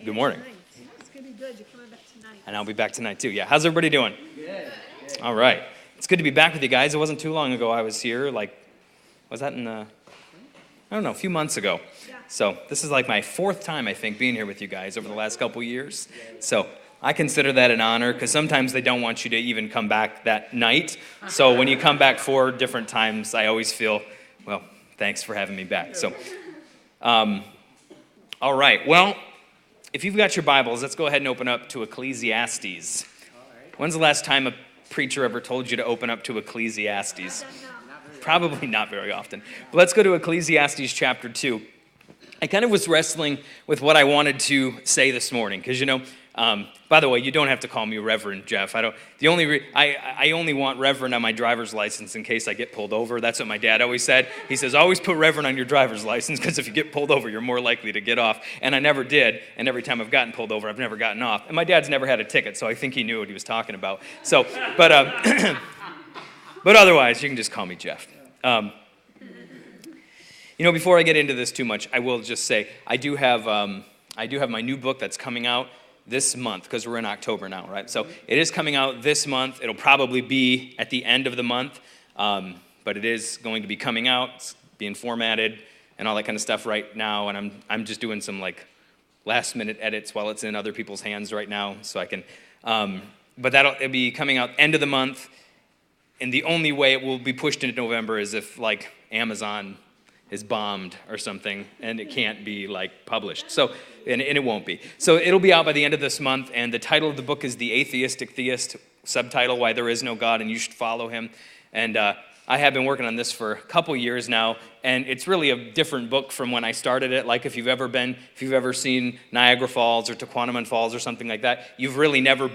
Good morning. It's going to be good. You're coming back tonight. And I'll be back tonight too. Yeah. How's everybody doing? Good. All right. It's good to be back with you guys. It wasn't too long ago I was here. Was that in I don't know, a few months ago. Yeah. So this is like my fourth time, I think, being here with you guys over the last couple years. So I consider that an honor because sometimes they don't want you to even come back that night. So when you come back 4 different times, I always feel, well, thanks for having me back. So, all right. Well, if you've got your Bibles, let's go ahead and open up to Ecclesiastes. When's the last time a preacher ever told you to open up to Ecclesiastes? Probably not very often. But let's go to Ecclesiastes chapter 2. I kind of was wrestling with what I wanted to say this morning because, by the way, you don't have to call me Reverend Jeff. I only want Reverend on my driver's license in case I get pulled over. That's what my dad always said. He says, always put Reverend on your driver's license because if you get pulled over, you're more likely to get off. And I never did. And every time I've gotten pulled over, I've never gotten off. And my dad's never had a ticket, so I think he knew what he was talking about. So, but otherwise, you can just call me Jeff. Before I get into this too much, I will just say I do have my new book that's coming out this month because we're in October now, right? So it is coming out this month. It'll probably be at the end of the month, but it is going to be coming out, it's being formatted, and all that kind of stuff right now. And I'm just doing some last minute edits while it's in other people's hands right now, so I can. But it'll be coming out end of the month. And the only way it will be pushed into November is if, Amazon is bombed or something, and it can't be, published. So, and it won't be. So it'll be out by the end of this month, and the title of the book is The Atheistic Theist, subtitle, Why There Is No God and You Should Follow Him. And I have been working on this for a couple years now, and it's really a different book from when I started it. If you've ever seen Niagara Falls or Tequendama Falls or something like that, you've really never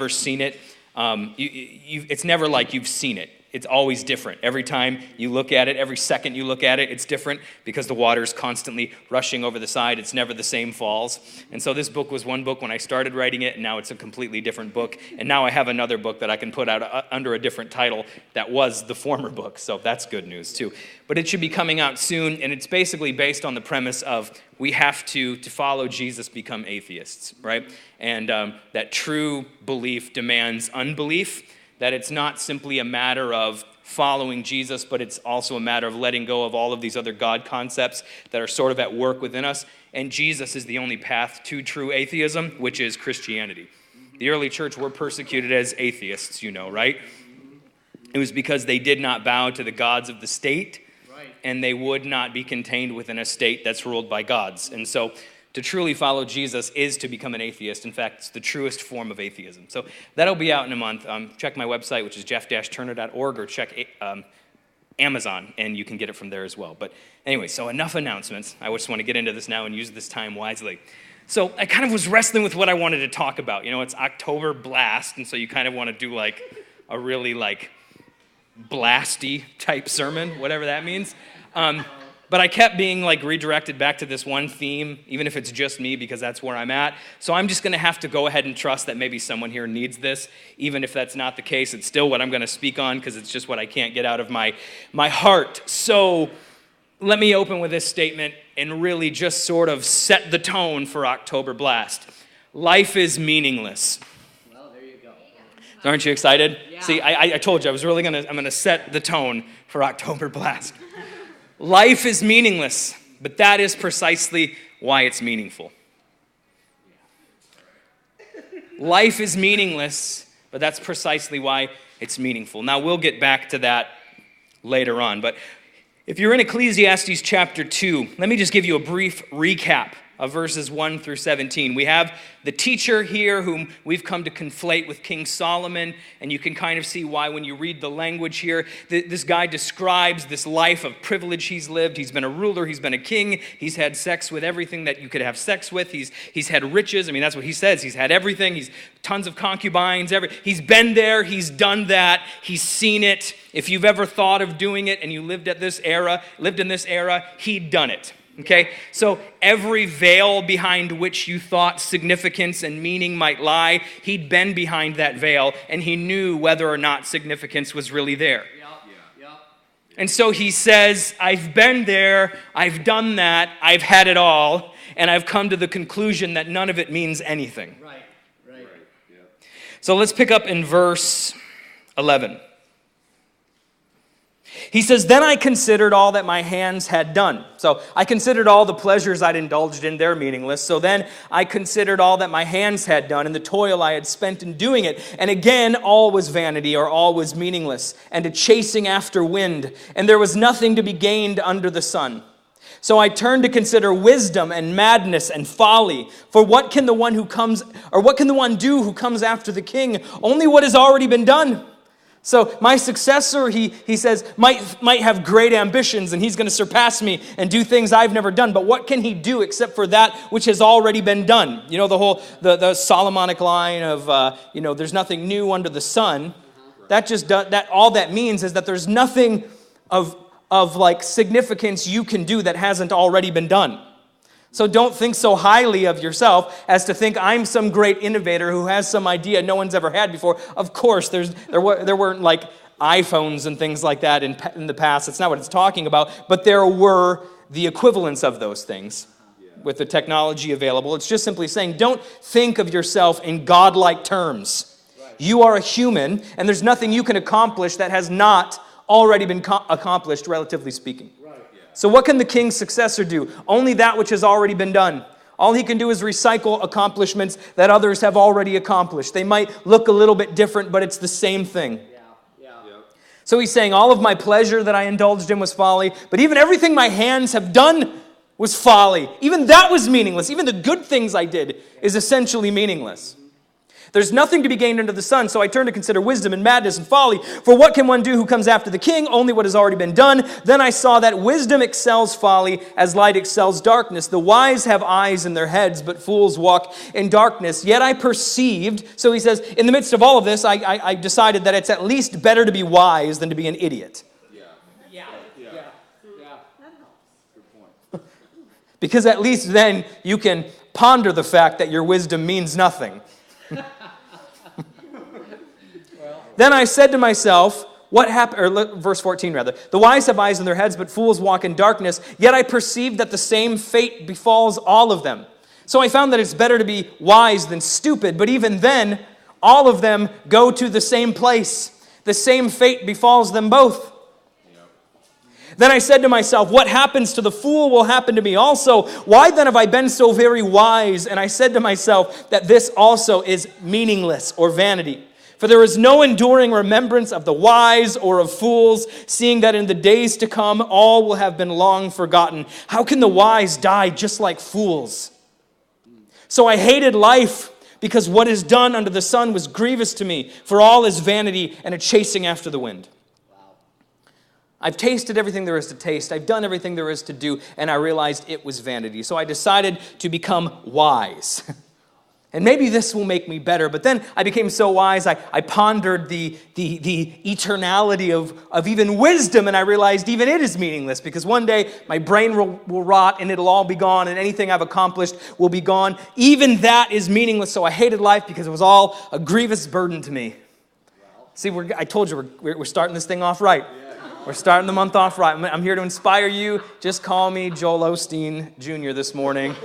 seen it. It's never like you've seen it. It's always different. Every time you look at it, every second you look at it, it's different because the water's constantly rushing over the side. It's never the same falls. And so this book was one book when I started writing it, and now it's a completely different book. And now I have another book that I can put out under a different title that was the former book. So that's good news too. But it should be coming out soon, and it's basically based on the premise of we have to follow Jesus, become atheists, right? And that true belief demands unbelief, that it's not simply a matter of following Jesus, but it's also a matter of letting go of all of these other God concepts that are sort of at work within us. And Jesus is the only path to true atheism, which is Christianity. The early church were persecuted as atheists, right? It was because they did not bow to the gods of the state, and they would not be contained within a state that's ruled by gods. And so to truly follow Jesus is to become an atheist. In fact, it's the truest form of atheism. So that'll be out in a month. Check my website, which is jeff-turner.org, or check Amazon, and you can get it from there as well. But anyway, so enough announcements. I just want to get into this now and use this time wisely. So I kind of was wrestling with what I wanted to talk about. It's October Blast, and so you kind of want to do a really blasty type sermon, whatever that means. But I kept being redirected back to this one theme, even if it's just me, because that's where I'm at. So I'm just going to have to go ahead and trust that maybe someone here needs this. Even if that's not the case, it's still what I'm going to speak on because it's just what I can't get out of my heart. So let me open with this statement and really just sort of set the tone for October Blast. Life is meaningless. Well, there you go. Aren't you excited? Yeah. See, I told you I'm going to set the tone for October Blast. Life is meaningless, but that is precisely why it's meaningful. Life is meaningless, but that's precisely why it's meaningful. Now, we'll get back to that later on, but if you're in Ecclesiastes chapter 2, let me just give you a brief recap of verses 1 through 17. We have the teacher here whom we've come to conflate with King Solomon, and you can kind of see why when you read the language here. This guy describes this life of privilege he's lived. He's been a ruler, he's been a king, he's had sex with everything that you could have sex with. He's had riches. I mean, that's what he says. He's had everything. He's tons of concubines. He's been there, he's done that, he's seen it. If you've ever thought of doing it and you lived in this era, he'd done it. Okay, so every veil behind which you thought significance and meaning might lie, he'd been behind that veil, and he knew whether or not significance was really there. Yep. And so he says, I've been there, I've done that, I've had it all, and I've come to the conclusion that none of it means anything. Right. Yeah. So let's pick up in verse 11. He says, then I considered all that my hands had done. So I considered all the pleasures I'd indulged in, they're meaningless. So then I considered all that my hands had done and the toil I had spent in doing it. And again, all was vanity, or all was meaningless, and a chasing after wind. And there was nothing to be gained under the sun. So I turned to consider wisdom and madness and folly. For what can the one do who comes after the king? Only what has already been done. So my successor, he says, might have great ambitions, and he's going to surpass me and do things I've never done. But what can he do except for that which has already been done? You know, the Solomonic line of, there's nothing new under the sun. That all that means is that there's nothing of like significance you can do that hasn't already been done. So don't think so highly of yourself as to think I'm some great innovator who has some idea no one's ever had before. Of course, there weren't like iPhones and things like that in the past. That's not what it's talking about. But there were the equivalents of those things with the technology available. It's just simply saying don't think of yourself in godlike terms. Right. You are a human, and there's nothing you can accomplish that has not already been accomplished, relatively speaking. So what can the king's successor do? Only that which has already been done. All he can do is recycle accomplishments that others have already accomplished. They might look a little bit different, but it's the same thing. Yeah. So he's saying all of my pleasure that I indulged in was folly, but even everything my hands have done was folly. Even that was meaningless. Even the good things I did is essentially meaningless. There's nothing to be gained under the sun, so I turn to consider wisdom and madness and folly. For what can one do who comes after the king? Only what has already been done. Then I saw that wisdom excels folly as light excels darkness. The wise have eyes in their heads, but fools walk in darkness. Yet I perceived, so he says, in the midst of all of this, I decided that it's at least better to be wise than to be an idiot. Yeah. Good point. Because at least then you can ponder the fact that your wisdom means nothing. Then I said to myself, what happened? Or verse 14 rather. The wise have eyes in their heads, but fools walk in darkness. Yet I perceived that the same fate befalls all of them. So I found that it's better to be wise than stupid. But even then, all of them go to the same place. The same fate befalls them both. Then I said to myself, what happens to the fool will happen to me also. Why then have I been so very wise? And I said to myself that this also is meaningless or vanity. For there is no enduring remembrance of the wise or of fools, seeing that in the days to come all will have been long forgotten. How can the wise die just like fools? So I hated life, because what is done under the sun was grievous to me, for all is vanity and a chasing after the wind. I've tasted everything there is to taste. I've done everything there is to do, and I realized it was vanity. So I decided to become wise. And maybe this will make me better. But then I became so wise, I pondered the eternality of even wisdom, and I realized even it is meaningless, because one day my brain will rot and it'll all be gone, and anything I've accomplished will be gone. Even that is meaningless, so I hated life because it was all a grievous burden to me. See, I told you, we're starting this thing off right. We're starting the month off right. I'm here to inspire you. Just call me Joel Osteen Jr. this morning.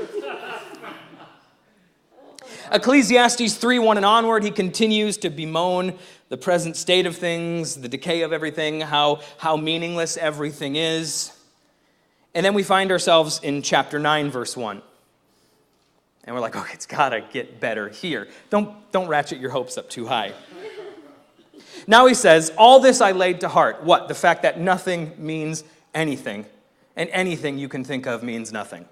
Ecclesiastes 3:1 and onward, he continues to bemoan the present state of things, the decay of everything, how meaningless everything is. And then we find ourselves in chapter 9, verse 1. And we're like, okay, it's got to get better here. Don't ratchet your hopes up too high. Now he says, all this I laid to heart. What? The fact that nothing means anything. And anything you can think of means nothing.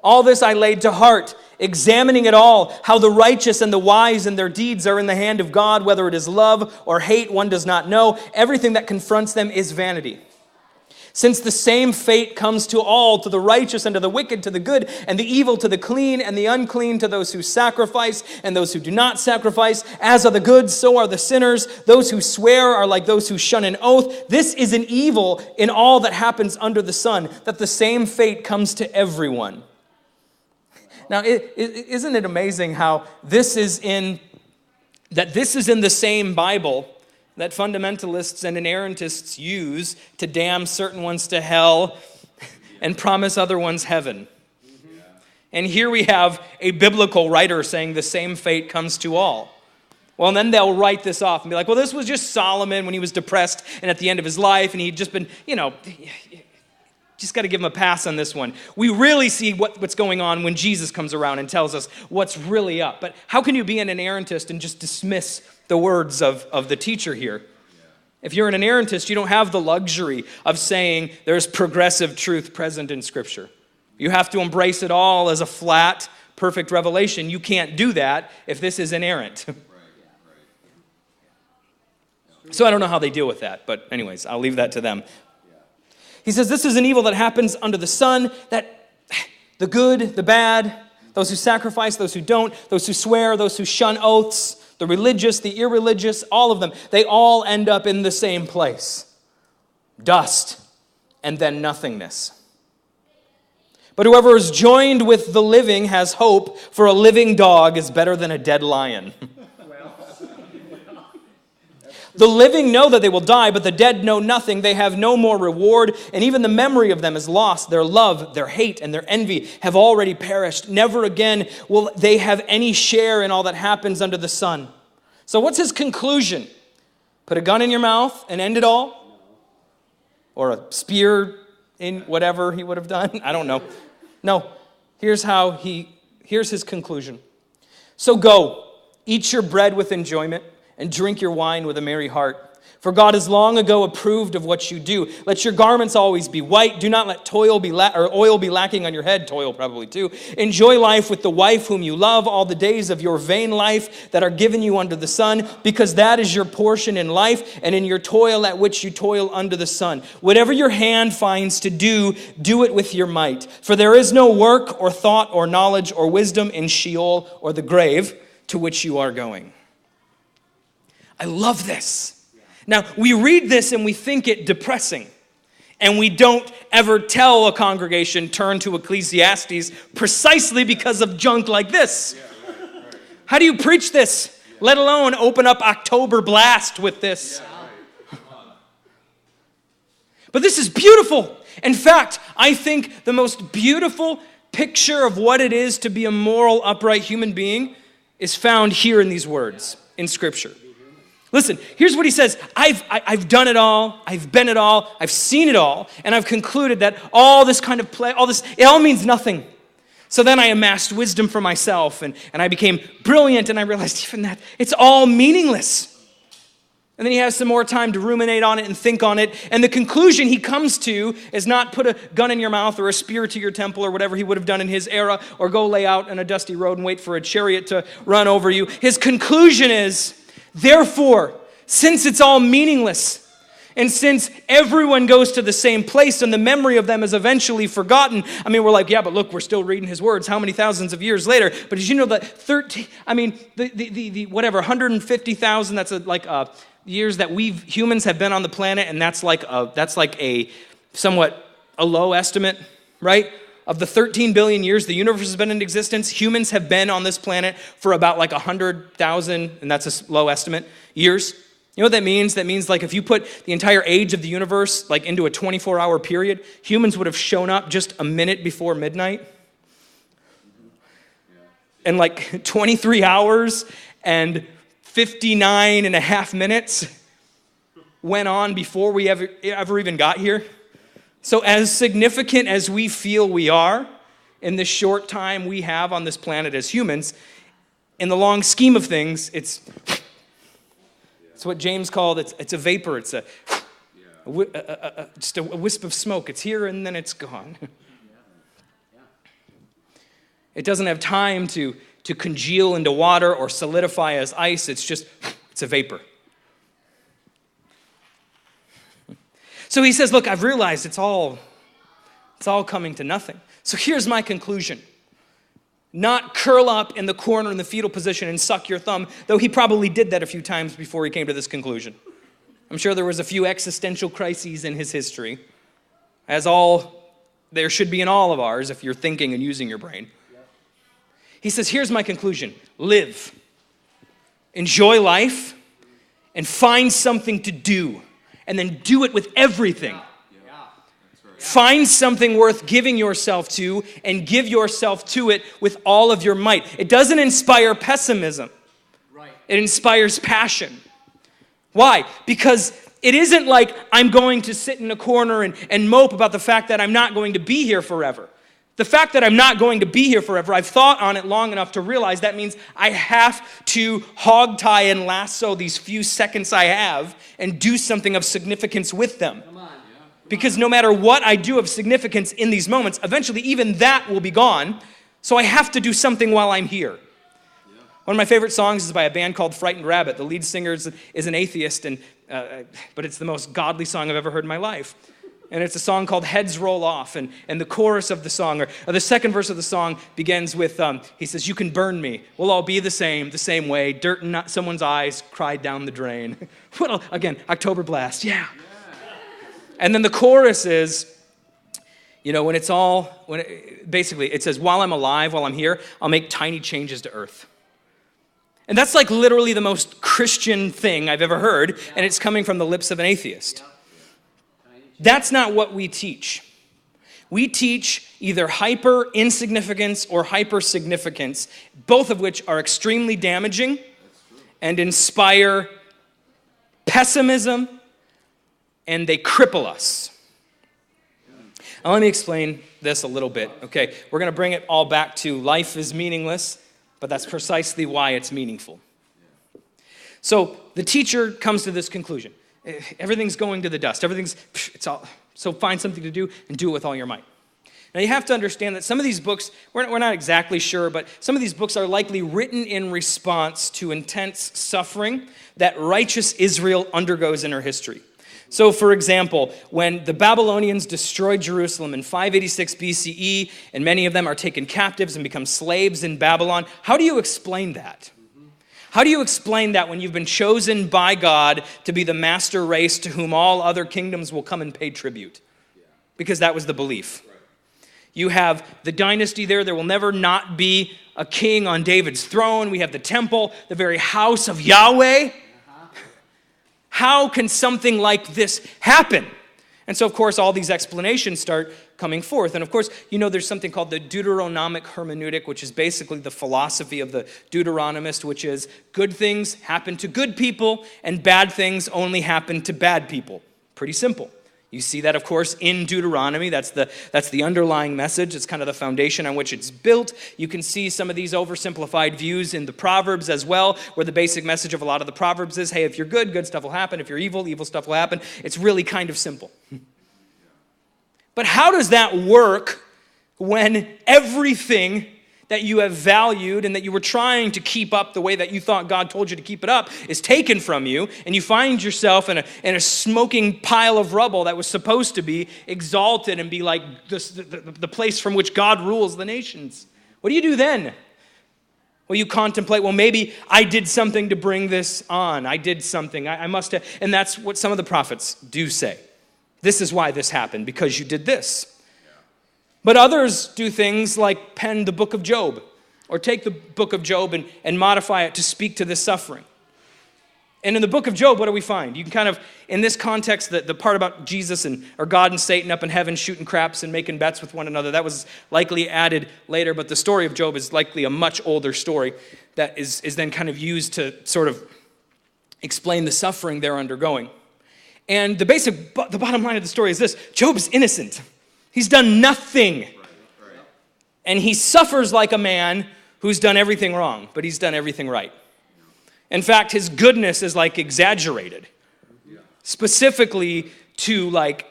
All this I laid to heart, examining it all, how the righteous and the wise and their deeds are in the hand of God, whether it is love or hate, one does not know. Everything that confronts them is vanity. Since the same fate comes to all, to the righteous and to the wicked, to the good and the evil, to the clean and the unclean, to those who sacrifice and those who do not sacrifice. As are the good, so are the sinners. Those who swear are like those who shun an oath. This is an evil in all that happens under the sun, that the same fate comes to everyone. Now, isn't it amazing how this is in the same Bible that fundamentalists and inerrantists use to damn certain ones to hell and promise other ones heaven. And here we have a biblical writer saying the same fate comes to all. Well, and then they'll write this off and be like, well, this was just Solomon when he was depressed and at the end of his life, and he'd just been, just got to give him a pass on this one. We really see what's going on when Jesus comes around and tells us what's really up. But how can you be an inerrantist and just dismiss the words of the teacher here? If you're an inerrantist, you don't have the luxury of saying there's progressive truth present in Scripture. You have to embrace it all as a flat, perfect revelation. You can't do that if this is inerrant. So I don't know how they deal with that, but anyways, I'll leave that to them. He says, this is an evil that happens under the sun, that the good, the bad, those who sacrifice, those who don't, those who swear, those who shun oaths, the religious, the irreligious, all of them, they all end up in the same place. Dust, and then nothingness. But whoever is joined with the living has hope, for a living dog is better than a dead lion. The living know that they will die, but the dead know nothing. They have no more reward, and even the memory of them is lost. Their love, their hate, and their envy have already perished. Never again will they have any share in all that happens under the sun. So what's his conclusion? Put a gun in your mouth and end it all? Or a spear in whatever he would have done? I don't know. No. Here's his conclusion. So go, eat your bread with enjoyment, and drink your wine with a merry heart. For God has long ago approved of what you do. Let your garments always be white. Do not let oil be lacking on your head. Toil probably too. Enjoy life with the wife whom you love all the days of your vain life that are given you under the sun, because that is your portion in life and in your toil at which you toil under the sun. Whatever your hand finds to do, do it with your might. For there is no work or thought or knowledge or wisdom in Sheol or the grave to which you are going. I love this. Now, we read this and we think it depressing. And we don't ever tell a congregation, turn to Ecclesiastes, precisely because of junk like this. How do you preach this? Let alone open up October Blast with this. But this is beautiful. In fact, I think the most beautiful picture of what it is to be a moral, upright human being is found here in these words in Scripture. Listen, here's what he says. I've done it all. I've been it all. I've seen it all. And I've concluded that all this kind of play, it all means nothing. So then I amassed wisdom for myself, and I became brilliant, and I realized even that it's all meaningless. And then he has some more time to ruminate on it and think on it. And the conclusion he comes to is not put a gun in your mouth or a spear to your temple or whatever he would have done in his era, or go lay out on a dusty road and wait for a chariot to run over you. His conclusion is, therefore, since it's all meaningless, and since everyone goes to the same place and the memory of them is eventually forgotten, I mean, we're like, yeah, but look, we're still reading his words how many thousands of years later? But did you know that 150,000, that's years that humans have been on the planet, and that's like a somewhat a low estimate, right? Of the 13 billion years the universe has been in existence, humans have been on this planet for about like 100,000, and that's a low estimate, years. You know what that means? That means like if you put the entire age of the universe like into a 24-hour period, humans would have shown up just a minute before midnight. And like 23 hours and 59 and a half minutes went on before we ever even got here. So as significant as we feel we are in the short time we have on this planet as humans, in the long scheme of things, it's what James called, it's a vapor, it's just a wisp of smoke. It's here and then it's gone. It doesn't have time to congeal into water or solidify as ice. It's a vapor. So he says, look, I've realized it's all coming to nothing. So here's my conclusion. Not curl up in the corner in the fetal position and suck your thumb, though he probably did that a few times before he came to this conclusion. I'm sure there was a few existential crises in his history, as there should be in all of ours if you're thinking and using your brain. He says, here's my conclusion. Live. Enjoy life. and find something to do, and then do it with everything. Find something worth giving yourself to and give yourself to it with all of your might. It doesn't inspire pessimism. It inspires passion. Why? Because it isn't like I'm going to sit in a corner and mope about the fact that I'm not going to be here forever. The fact that I'm not going to be here forever, I've thought on it long enough to realize that means I have to hog tie and lasso these few seconds I have and do something of significance with them. Because no matter what I do of significance in these moments, eventually even that will be gone. So I have to do something while I'm here. One of my favorite songs is by a band called Frightened Rabbit. The lead singer is an atheist, but it's the most godly song I've ever heard in my life. And it's a song called Heads Roll Off. And the chorus of the song, or the second verse of the song begins with, he says, "You can burn me. We'll all be the same way. Dirt in someone's eyes cried down the drain." Again, October blast, yeah. And then the chorus is, basically it says, "While I'm alive, while I'm here, I'll make tiny changes to earth." And that's like literally the most Christian thing I've ever heard, and it's coming from the lips of an atheist. That's not what we teach. We teach either hyper-insignificance or hyper-significance, both of which are extremely damaging and inspire pessimism, and they cripple us. Now let me explain this a little bit. Okay, we're going to bring it all back to life is meaningless, but that's precisely why it's meaningful. So the teacher comes to this conclusion. Everything's going to the dust. So find something to do and do it with all your might. Now you have to understand that some of these books, we're not exactly sure, but some of these books are likely written in response to intense suffering that righteous Israel undergoes in her history. So, for example, when the Babylonians destroyed Jerusalem in 586 BCE, and many of them are taken captives and become slaves in Babylon, how do you explain that? How do you explain that when you've been chosen by God to be the master race to whom all other kingdoms will come and pay tribute? Because that was the belief. You have the dynasty there. There will never not be a king on David's throne. We have the temple, the very house of Yahweh. How can something like this happen? And so, of course, all these explanations start coming forth. And, of course, there's something called the Deuteronomic hermeneutic, which is basically the philosophy of the Deuteronomist, which is good things happen to good people and bad things only happen to bad people. Pretty simple. You see that, of course, in Deuteronomy. That's the underlying message. It's kind of the foundation on which it's built. You can see some of these oversimplified views in the Proverbs as well, where the basic message of a lot of the Proverbs is, hey, if you're good, good stuff will happen. If you're evil, evil stuff will happen. It's really kind of simple. But how does that work when everything that you have valued and that you were trying to keep up the way that you thought God told you to keep it up is taken from you, and you find yourself in a smoking pile of rubble that was supposed to be exalted and be like the place from which God rules the nations? What do you do then? Well, you contemplate, well, maybe I did something to bring this on. I did something. I must have. And that's what some of the prophets do say. This is why this happened, because you did this. But others do things like pen the book of Job, or take the book of Job and modify it to speak to this suffering. And in the book of Job, what do we find? You can kind of, in this context, the part about Jesus or God and Satan up in heaven shooting craps and making bets with one another, that was likely added later, but the story of Job is likely a much older story that is then kind of used to sort of explain the suffering they're undergoing. And the bottom line of the story is this: Job is innocent. He's done nothing. Right. And he suffers like a man who's done everything wrong, but he's done everything right. In fact, his goodness is like exaggerated, specifically to like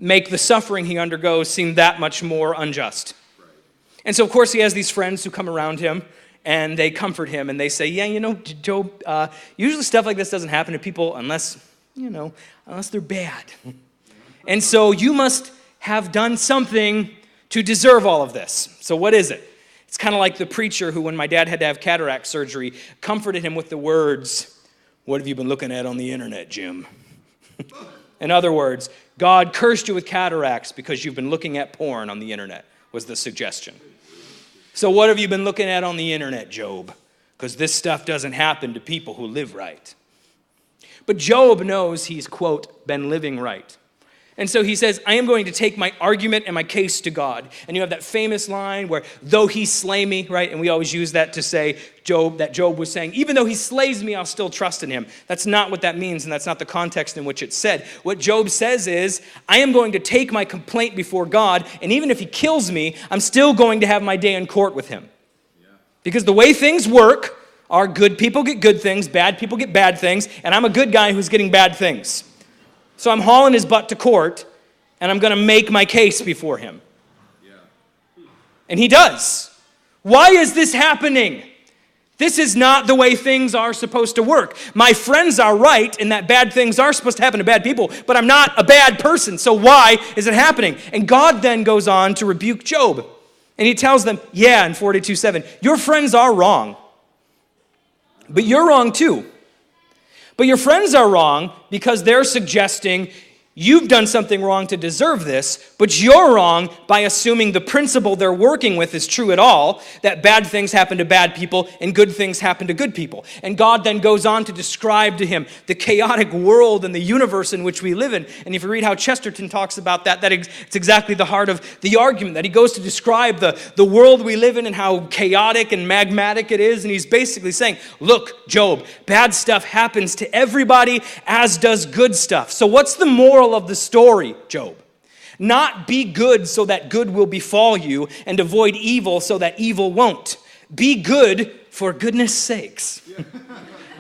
make the suffering he undergoes seem that much more unjust. Right. And so, of course, he has these friends who come around him and they comfort him and they say, Job, usually stuff like this doesn't happen to people unless they're bad. And so you must have done something to deserve all of this. So what is it? It's kind of like the preacher who, when my dad had to have cataract surgery, comforted him with the words, "What have you been looking at on the internet, Jim?" In other words, God cursed you with cataracts because you've been looking at porn on the internet, was the suggestion. So what have you been looking at on the internet, Job? Because this stuff doesn't happen to people who live right. But Job knows he's, quote, been living right. And so he says, I am going to take my argument and my case to God. And you have that famous line where, though he slay me, right? And we always use that to say that Job was saying, even though he slays me, I'll still trust in him. That's not what that means, and that's not the context in which it's said. What Job says is, I am going to take my complaint before God, and even if he kills me, I'm still going to have my day in court with him. Yeah. Because the way things work are good people get good things, bad people get bad things, and I'm a good guy who's getting bad things. So I'm hauling his butt to court, and I'm going to make my case before him. Yeah. And he does. Why is this happening? This is not the way things are supposed to work. My friends are right in that bad things are supposed to happen to bad people, but I'm not a bad person, so why is it happening? And God then goes on to rebuke Job. And he tells them, yeah, in 42:7, your friends are wrong, but you're wrong too. But your friends are wrong because they're suggesting you've done something wrong to deserve this, but you're wrong by assuming the principle they're working with is true at all, that bad things happen to bad people and good things happen to good people. And God then goes on to describe to him the chaotic world and the universe in which we live in. And if you read how Chesterton talks about that, it's exactly the heart of the argument, that he goes to describe the world we live in and how chaotic and magmatic it is. And he's basically saying, look, Job, bad stuff happens to everybody, as does good stuff. So what's the moral of the story, Job? Not be good so that good will befall you, and avoid evil so that evil won't. Be good for goodness sakes.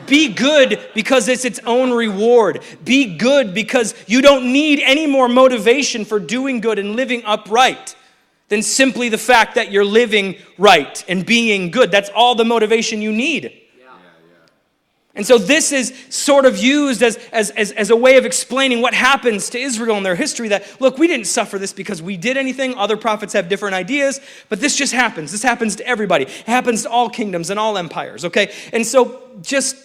Be good because it's its own reward. Be good because you don't need any more motivation for doing good and living upright than simply the fact that you're living right and being good. That's all the motivation you need. And so this is sort of used as a way of explaining what happens to Israel in their history, that, look, we didn't suffer this because we did anything. Other prophets have different ideas, but this just happens. This happens to everybody. It happens to all kingdoms and all empires, okay? And so just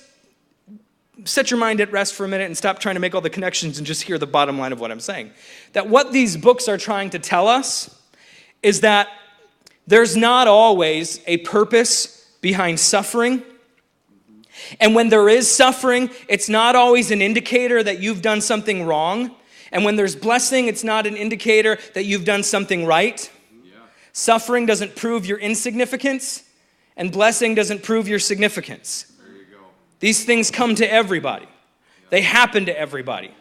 set your mind at rest for a minute and stop trying to make all the connections and just hear the bottom line of what I'm saying. That what these books are trying to tell us is that there's not always a purpose behind suffering. And when there is suffering, it's not always an indicator that you've done something wrong. And when there's blessing, it's not an indicator that you've done something right. Yeah. Suffering doesn't prove your insignificance, and blessing doesn't prove your significance. There you go. These things come to everybody. Yeah. They happen to everybody.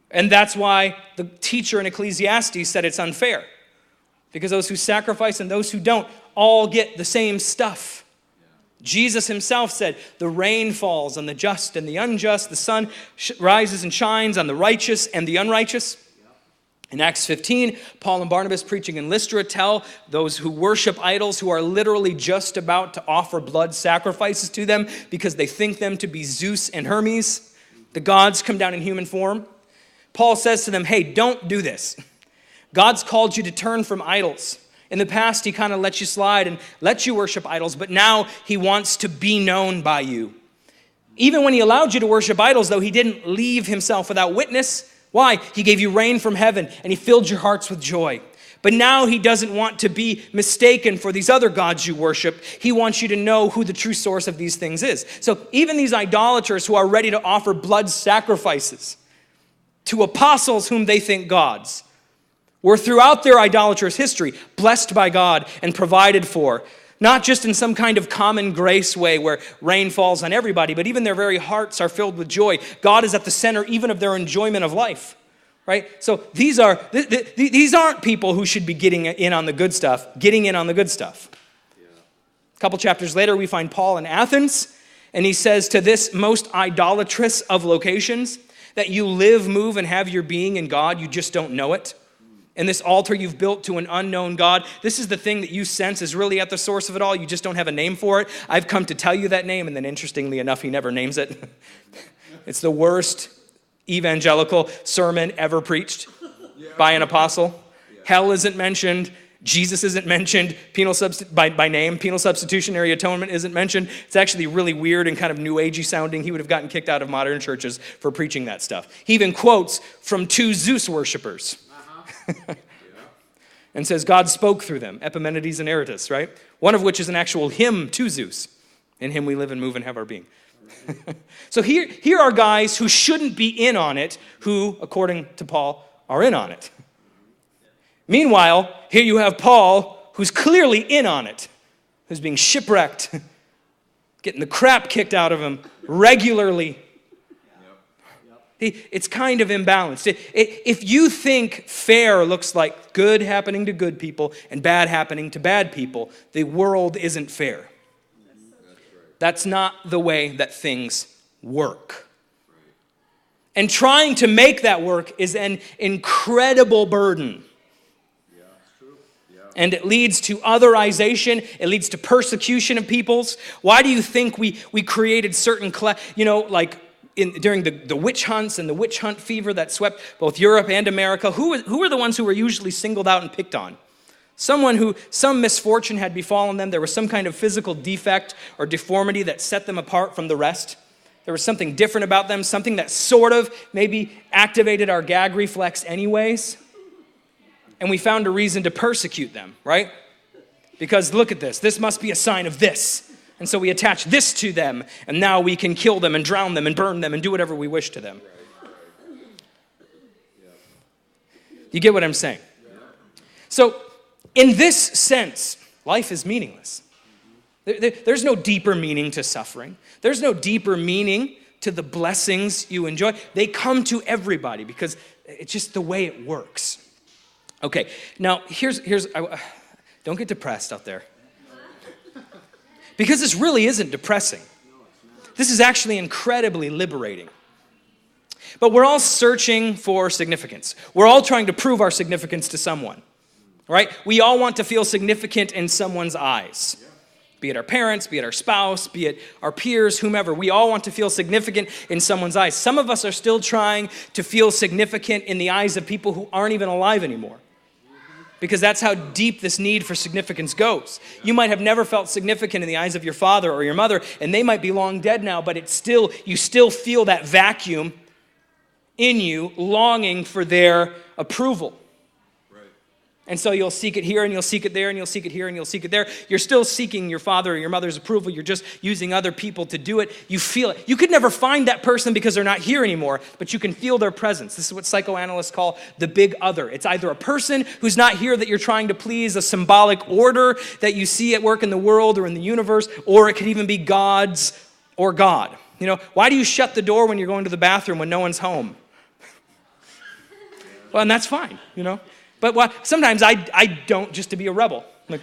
And that's why the teacher in Ecclesiastes said it's unfair. Because those who sacrifice and those who don't all get the same stuff. Jesus himself said, the rain falls on the just and the unjust. The sun rises and shines on the righteous and the unrighteous. In Acts 15, Paul and Barnabas preaching in Lystra tell those who worship idols, who are literally just about to offer blood sacrifices to them because they think them to be Zeus and Hermes, the gods come down in human form. Paul says to them, hey, don't do this. God's called you to turn from idols. In the past, he kind of let you slide and let you worship idols, but now he wants to be known by you. Even when he allowed you to worship idols, though, he didn't leave himself without witness. Why? He gave you rain from heaven, and he filled your hearts with joy. But now he doesn't want to be mistaken for these other gods you worship. He wants you to know who the true source of these things is. So even these idolaters who are ready to offer blood sacrifices to apostles whom they think gods, were throughout their idolatrous history blessed by God and provided for, not just in some kind of common grace way where rain falls on everybody, but even their very hearts are filled with joy. God is at the center even of their enjoyment of life, right? So these aren't people who should be getting in on the good stuff. Yeah. A couple chapters later, we find Paul in Athens, and he says to this most idolatrous of locations that you live, move, and have your being in God, you just don't know it. And this altar you've built to an unknown God, this is the thing that you sense is really at the source of it all. You just don't have a name for it. I've come to tell you that name, and then interestingly enough, he never names it. It's the worst evangelical sermon ever preached by an apostle. Hell isn't mentioned. Jesus isn't mentioned. By name. Penal substitutionary atonement isn't mentioned. It's actually really weird and kind of new agey sounding. He would have gotten kicked out of modern churches for preaching that stuff. He even quotes from two Zeus worshipers. And says God spoke through them, Epimenides and Aratus, right? One of which is an actual hymn to Zeus. In him we live and move and have our being. So here are guys who shouldn't be in on it, who, according to Paul, are in on it. Meanwhile, here you have Paul, who's clearly in on it, who's being shipwrecked, getting the crap kicked out of him regularly. It's kind of imbalanced. If you think fair looks like good happening to good people and bad happening to bad people, the world isn't fair. That's not the way that things work. And trying to make that work is an incredible burden. And it leads to otherization. It leads to persecution of peoples. Why do you think we created certain, during the witch hunts and the witch hunt fever that swept both Europe and America? Who were the ones who were usually singled out and picked on? Someone who some misfortune had befallen them. There was some kind of physical defect or deformity that set them apart from the rest. There was something different about them, something that sort of maybe activated our gag reflex anyways. And we found a reason to persecute them, right? Because look at this. This must be a sign of this. And so we attach this to them, and now we can kill them and drown them and burn them and do whatever we wish to them. You get what I'm saying? So, in this sense, life is meaningless. There's no deeper meaning to suffering. There's no deeper meaning to the blessings you enjoy. They come to everybody because it's just the way it works. Okay, now don't get depressed out there. Because this really isn't depressing. This is actually incredibly liberating. But we're all searching for significance. We're all trying to prove our significance to someone, right? We all want to feel significant in someone's eyes. Be it our parents, be it our spouse, be it our peers, whomever. We all want to feel significant in someone's eyes. Some of us are still trying to feel significant in the eyes of people who aren't even alive anymore. Because that's how deep this need for significance goes. You might have never felt significant in the eyes of your father or your mother, and they might be long dead now, but you still feel that vacuum in you, longing for their approval. Right. And so you'll seek it here, and you'll seek it there, and you'll seek it here, and you'll seek it there. You're still seeking your father or your mother's approval. You're just using other people to do it. You feel it. You could never find that person because they're not here anymore, but you can feel their presence. This is what psychoanalysts call the big other. It's either a person who's not here that you're trying to please, a symbolic order that you see at work in the world or in the universe, or it could even be gods or God. You know, why do you shut the door when you're going to the bathroom when no one's home? Well, and that's fine, you know. But sometimes I don't, just to be a rebel. Like,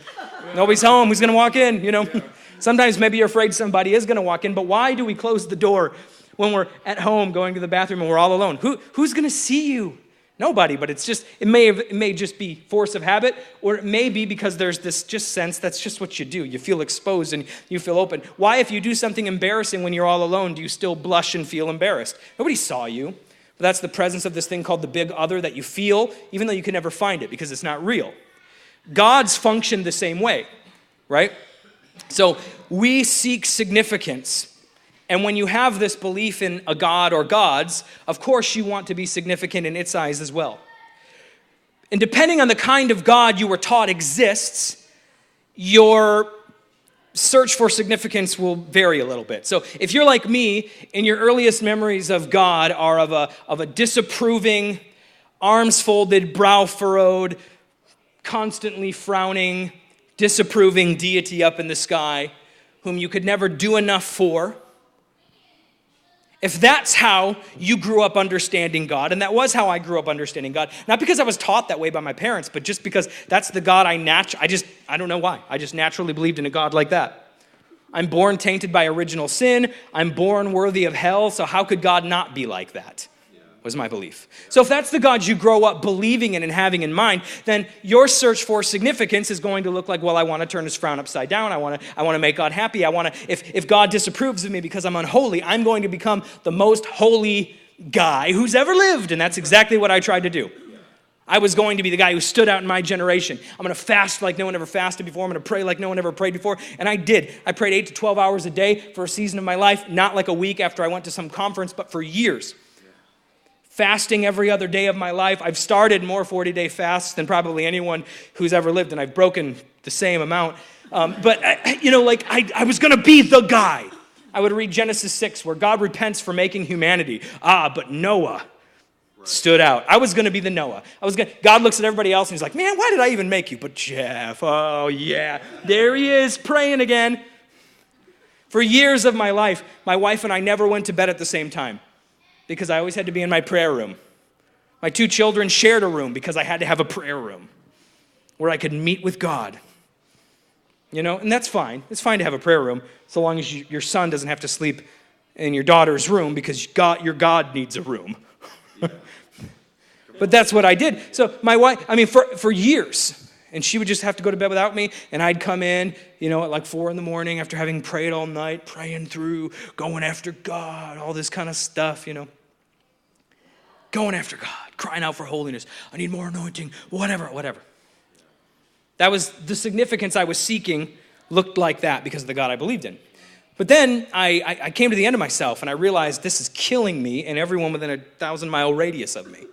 nobody's home, who's going to walk in, you know? Yeah. Sometimes maybe you're afraid somebody is going to walk in, but why do we close the door when we're at home going to the bathroom and we're all alone? Who's going to see you? Nobody, but it may just be force of habit, or it may be because there's this just sense that's just what you do. You feel exposed and you feel open. Why, if you do something embarrassing when you're all alone, do you still blush and feel embarrassed? Nobody saw you. But that's the presence of this thing called the big other that you feel, even though you can never find it because it's not real. Gods function the same way, right? So we seek significance. And when you have this belief in a god or gods, of course you want to be significant in its eyes as well. And depending on the kind of God you were taught exists, your search for significance will vary a little bit. So if you're like me, and your earliest memories of God are of a disapproving, arms folded, brow furrowed, constantly frowning, disapproving deity up in the sky, whom you could never do enough for, if that's how you grew up understanding God, and that was how I grew up understanding God, not because I was taught that way by my parents, but just because that's the God I don't know why. I just naturally believed in a God like that. I'm born tainted by original sin. I'm born worthy of hell, so how could God not be like that? Was my belief. So if that's the God you grow up believing in and having in mind, then your search for significance is going to look like, well, I want to turn this frown upside down. I want to make God happy. If God disapproves of me because I'm unholy, I'm going to become the most holy guy who's ever lived. And that's exactly what I tried to do. I was going to be the guy who stood out in my generation. I'm going to fast like no one ever fasted before. I'm going to pray like no one ever prayed before. And I did. I prayed 8 to 12 hours a day for a season of my life, not like a week after I went to some conference, but for years. Fasting every other day of my life. I've started more 40-day fasts than probably anyone who's ever lived, and I've broken the same amount. I was going to be the guy. I would read Genesis 6, where God repents for making humanity. But Noah stood out. I was going to be the Noah. God looks at everybody else and he's like, man, why did I even make you? But Jeff, oh yeah, there he is praying again. For years of my life, my wife and I never went to bed at the same time because I always had to be in my prayer room. My 2 children shared a room because I had to have a prayer room where I could meet with God. And that's fine. It's fine to have a prayer room so long as your son doesn't have to sleep in your daughter's room because your God needs a room. But that's what I did. So my wife, for years, and she would just have to go to bed without me, and I'd come in, at like 4 a.m. after having prayed all night, praying through, going after God, all this kind of stuff, Going after God, crying out for holiness. I need more anointing, whatever. That was the significance I was seeking, looked like that because of the God I believed in. But then I came to the end of myself, and I realized this is killing me and everyone within a 1,000-mile radius of me.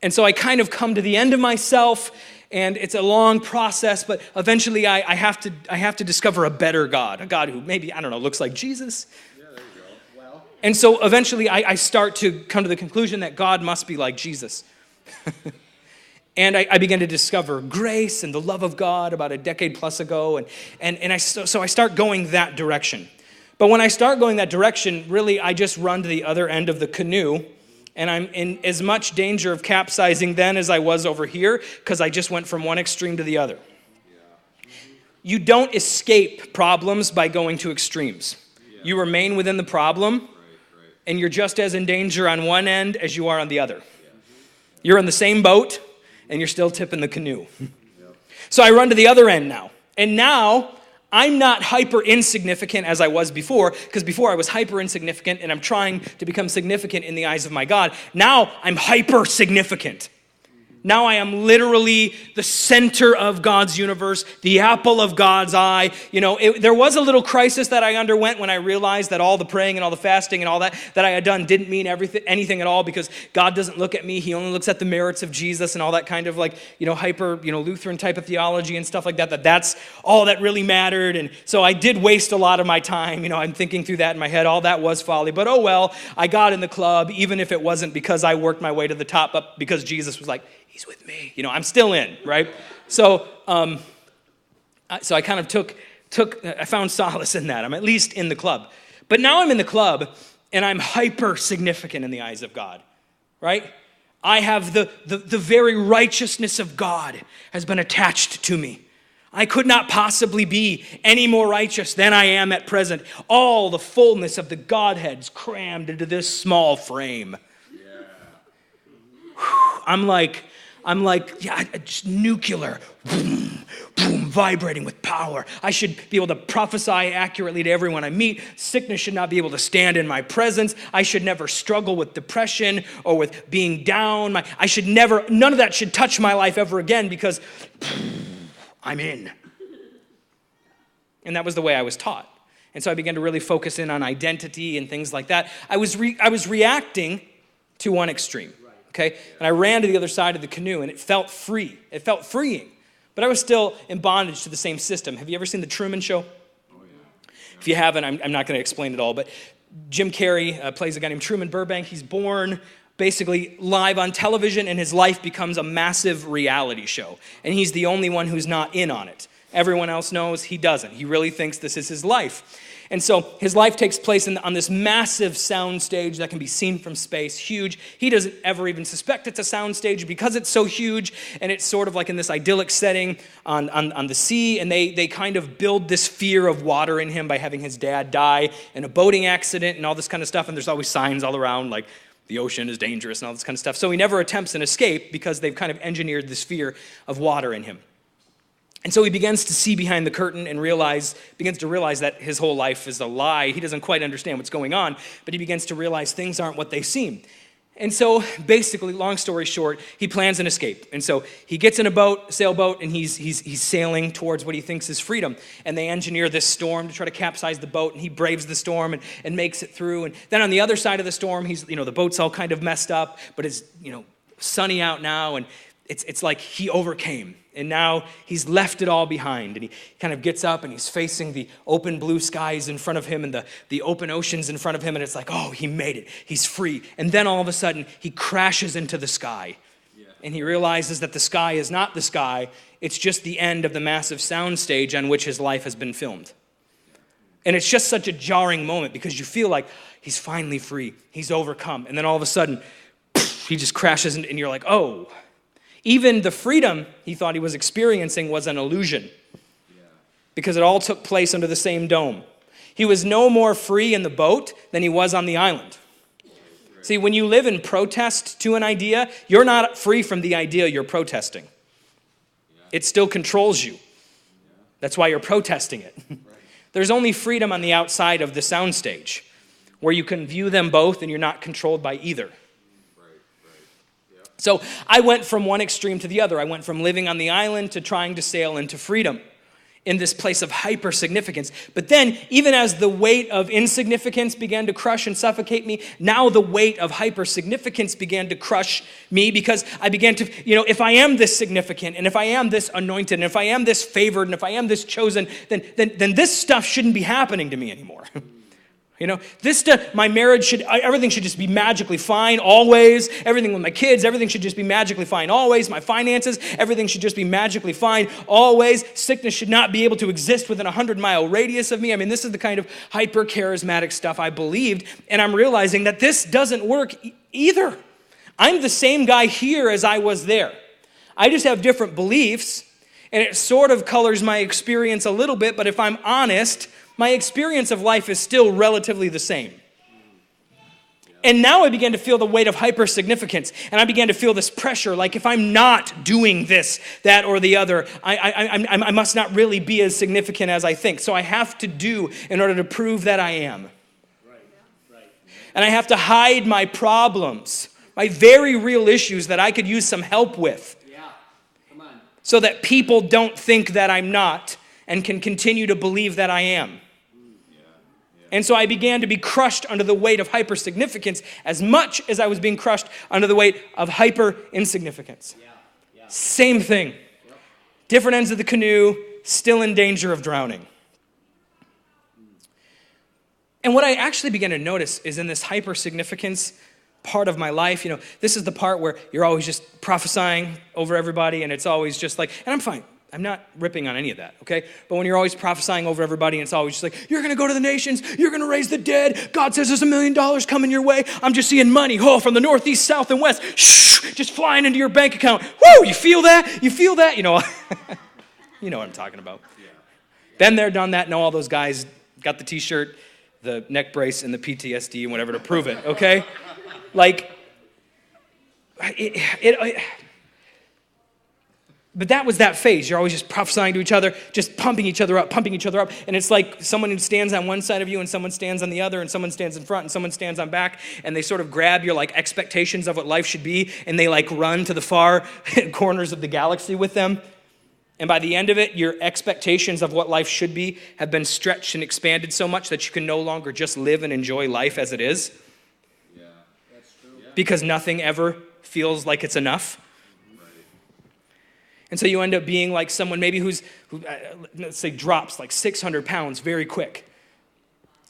And so I kind of come to the end of myself, and it's a long process, but eventually I have to discover a better God, a God who maybe, looks like Jesus. Yeah, there you go. Well. And so eventually I start to come to the conclusion that God must be like Jesus. And I began to discover grace and the love of God about a decade plus ago, so I start going that direction. But when I start going that direction, really I just run to the other end of the canoe, and I'm in as much danger of capsizing then as I was over here because I just went from one extreme to the other. You don't escape problems by going to extremes. You remain within the problem, and you're just as in danger on one end as you are on the other. You're in the same boat, and you're still tipping the canoe. So I run to the other end now. And now I'm not hyper insignificant as I was before, because before I was hyper insignificant and I'm trying to become significant in the eyes of my God. Now I'm hyper significant. Now I am literally the center of God's universe, the apple of God's eye. There was a little crisis that I underwent when I realized that all the praying and all the fasting and all that I had done didn't mean anything at all because God doesn't look at me. He only looks at the merits of Jesus and all that kind of hyper, Lutheran type of theology and stuff like that, that's all that really mattered. And so I did waste a lot of my time. I'm thinking through that in my head. All that was folly. But oh well, I got in the club, even if it wasn't because I worked my way to the top, but because Jesus was like, he's with me. I'm still in, right? So I kind of I found solace in that. I'm at least in the club. But now I'm in the club, and I'm hyper significant in the eyes of God, right? I have the very righteousness of God has been attached to me. I could not possibly be any more righteous than I am at present. All the fullness of the Godhead's crammed into this small frame. Yeah. I'm like, just nuclear, boom, boom, vibrating with power. I should be able to prophesy accurately to everyone I meet. Sickness should not be able to stand in my presence. I should never struggle with depression or with being down. None of that should touch my life ever again because I'm in. And that was the way I was taught. And so I began to really focus in on identity and things like that. I was reacting to one extreme. Okay, and I ran to the other side of the canoe, and it felt free. It felt freeing, but I was still in bondage to the same system. Have you ever seen the Truman Show? Oh, yeah. If you haven't, I'm not going to explain it all, but Jim Carrey plays a guy named Truman Burbank. He's born basically live on television, and his life becomes a massive reality show, and he's the only one who's not in on it. Everyone else knows he doesn't. He really thinks this is his life. And so his life takes place on this massive sound stage that can be seen from space, huge. He doesn't ever even suspect it's a sound stage because it's so huge, and it's sort of like in this idyllic setting on the sea, and they kind of build this fear of water in him by having his dad die in a boating accident and all this kind of stuff, and there's always signs all around like the ocean is dangerous and all this kind of stuff. So he never attempts an escape because they've kind of engineered this fear of water in him. And so he begins to see behind the curtain and begins to realize that his whole life is a lie. He doesn't quite understand what's going on, but he begins to realize things aren't what they seem. And so basically, long story short, he plans an escape. And so he gets in a sailboat, and he's sailing towards what he thinks is freedom. And they engineer this storm to try to capsize the boat, and he braves the storm and makes it through. And then on the other side of the storm, the boat's all kind of messed up, but it's sunny out now, and it's like he overcame. And now he's left it all behind. And he kind of gets up and he's facing the open blue skies in front of him and the open oceans in front of him. And it's like, oh, he made it. He's free. And then all of a sudden, he crashes into the sky. Yeah. And he realizes that the sky is not the sky. It's just the end of the massive soundstage on which his life has been filmed. And it's just such a jarring moment because you feel like he's finally free. He's overcome. And then all of a sudden, he just crashes and you're like, oh. Even the freedom he thought he was experiencing was an illusion because it all took place under the same dome. He was no more free in the boat than he was on the island. See, when you live in protest to an idea, you're not free from the idea you're protesting. It still controls you. That's why you're protesting it. There's only freedom on the outside of the soundstage where you can view them both and you're not controlled by either. So I went from one extreme to the other. I went from living on the island to trying to sail into freedom in this place of hyper-significance. But then, even as the weight of insignificance began to crush and suffocate me, now the weight of hyper-significance began to crush me because I began to, if I am this significant, and if I am this anointed, and if I am this favored, and if I am this chosen, then this stuff shouldn't be happening to me anymore. My marriage everything should just be magically fine always. Everything with my kids, everything should just be magically fine always. My finances, everything should just be magically fine always. Sickness should not be able to exist within a 100-mile radius of me. I mean, this is the kind of hyper-charismatic stuff I believed, and I'm realizing that this doesn't work either. I'm the same guy here as I was there. I just have different beliefs, and it sort of colors my experience a little bit, but if I'm honest, my experience of life is still relatively the same. And now I began to feel the weight of hyper-significance, and I began to feel this pressure, like if I'm not doing this, that, or the other, I must not really be as significant as I think. So I have to do in order to prove that I am. Right. And I have to hide my problems, my very real issues that I could use some help with. Yeah. Come on. So that people don't think that I'm not and can continue to believe that I am. And so I began to be crushed under the weight of hyper-significance as much as I was being crushed under the weight of hyper-insignificance. Same thing. Different ends of the canoe, still in danger of drowning. And what I actually began to notice is in this hyper-significance part of my life, this is the part where you're always just prophesying over everybody and it's always just like, and I'm fine. I'm not ripping on any of that, okay? But when you're always prophesying over everybody and it's always just like, you're going to go to the nations, you're going to raise the dead, God says there's $1 million coming your way, I'm just seeing money, from the north, east, south, and west, just flying into your bank account. Woo, you feel that? You feel that? You know what I'm talking about. Been there, done that, know all those guys, got the t-shirt, the neck brace, and the PTSD and whatever to prove it, okay? But that was that phase. You're always just prophesying to each other, just pumping each other up. And it's like someone who stands on one side of you and someone stands on the other and someone stands in front and someone stands on back and they sort of grab your expectations of what life should be and they run to the far corners of the galaxy with them. And by the end of it, your expectations of what life should be have been stretched and expanded so much that you can no longer just live and enjoy life as it is. Yeah, that's true. Because nothing ever feels like it's enough. And so you end up being like someone maybe who let's say, drops 600 pounds very quick.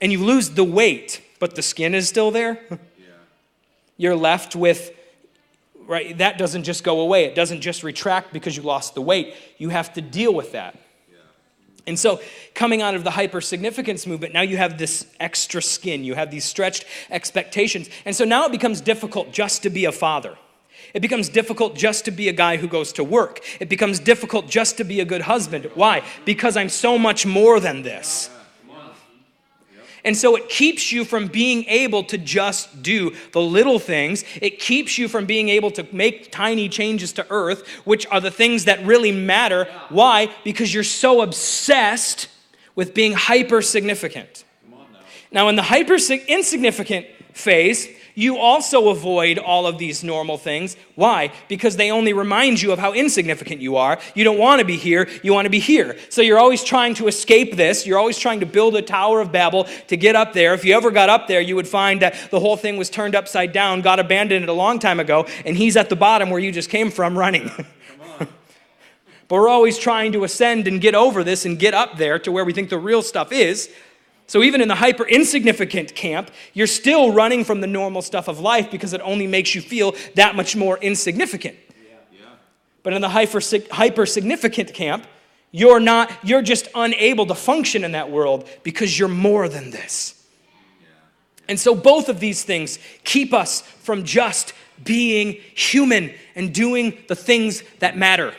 And you lose the weight, but the skin is still there. Yeah. You're left with, right, that doesn't just go away. It doesn't just retract because you lost the weight. You have to deal with that. Yeah. And so coming out of the hyper-significance movement, now you have this extra skin. You have these stretched expectations. And so now it becomes difficult just to be a father. It becomes difficult just to be a guy who goes to work. It becomes difficult just to be a good husband. Why? Because I'm so much more than this. And so it keeps you from being able to just do the little things. It keeps you from being able to make tiny changes to earth, which are the things that really matter. Why? Because you're so obsessed with being hyper-significant. Now, in the hyper-insignificant phase, you also avoid all of these normal things. Why? Because they only remind you of how insignificant you are. You don't want to be here. You want to be here. So you're always trying to escape this. You're always trying to build a Tower of Babel to get up there. If you ever got up there, you would find that the whole thing was turned upside down. God abandoned it a long time ago, and he's at the bottom where you just came from running. but we're always trying to ascend and get over this and get up there to where we think the real stuff is. So even in the hyper insignificant camp, you're still running from the normal stuff of life because it only makes you feel that much more insignificant. But in the hyper significant camp, you're just unable to function in that world because you're more than this. And so both of these things keep us from just being human and doing the things that matter.